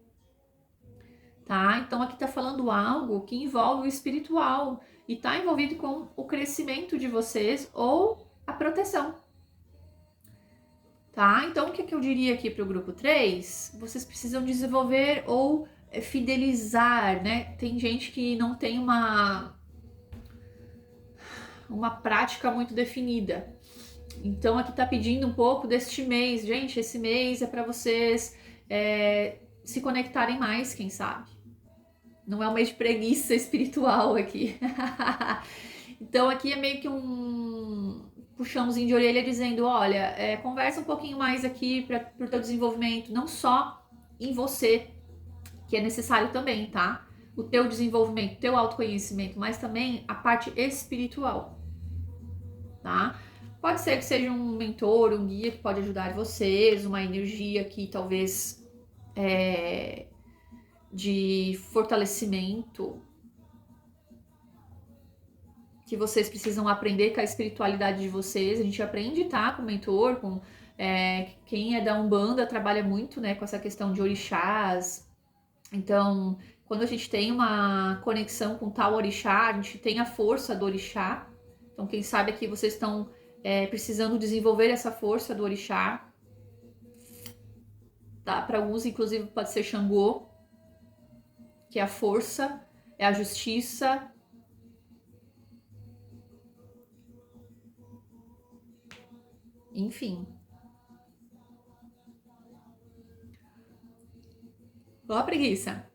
S1: tá? Então aqui tá falando algo que envolve o espiritual e tá envolvido com o crescimento de vocês ou a proteção. Tá? Então, o que eu diria aqui para o grupo 3? Vocês precisam desenvolver ou fidelizar, né? Tem gente que não tem uma prática muito definida. Então, aqui tá pedindo um pouco deste mês. Gente, esse mês é para vocês se conectarem mais, quem sabe? Não é um mês de preguiça espiritual aqui. Então, aqui é meio que um puxãozinho de orelha dizendo, olha, conversa um pouquinho mais aqui para o teu desenvolvimento, não só em você, que é necessário também, tá? O teu desenvolvimento, o teu autoconhecimento, mas também a parte espiritual, tá? Pode ser que seja um mentor, um guia que pode ajudar vocês, uma energia que talvez de fortalecimento, que vocês precisam aprender com a espiritualidade de vocês. A gente aprende, tá? Com o mentor, com quem é da Umbanda trabalha muito, né? Com essa questão de orixás. Então, quando a gente tem uma conexão com tal orixá, a gente tem a força do orixá. Então, quem sabe aqui vocês estão precisando desenvolver essa força do orixá. Tá? Para alguns, inclusive, pode ser Xangô, que é a força, é a justiça. Enfim. Ó a preguiça.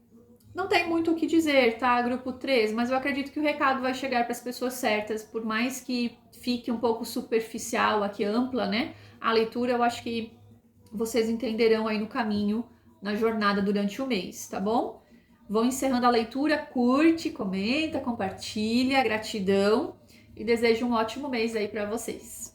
S1: Não tem muito o que dizer, tá, grupo 3, mas eu acredito que o recado vai chegar para as pessoas certas, por mais que fique um pouco superficial aqui, ampla, né? A leitura, eu acho que vocês entenderão aí no caminho, na jornada durante o mês, tá bom? Vou encerrando a leitura, curte, comenta, compartilha, gratidão e desejo um ótimo mês aí para vocês.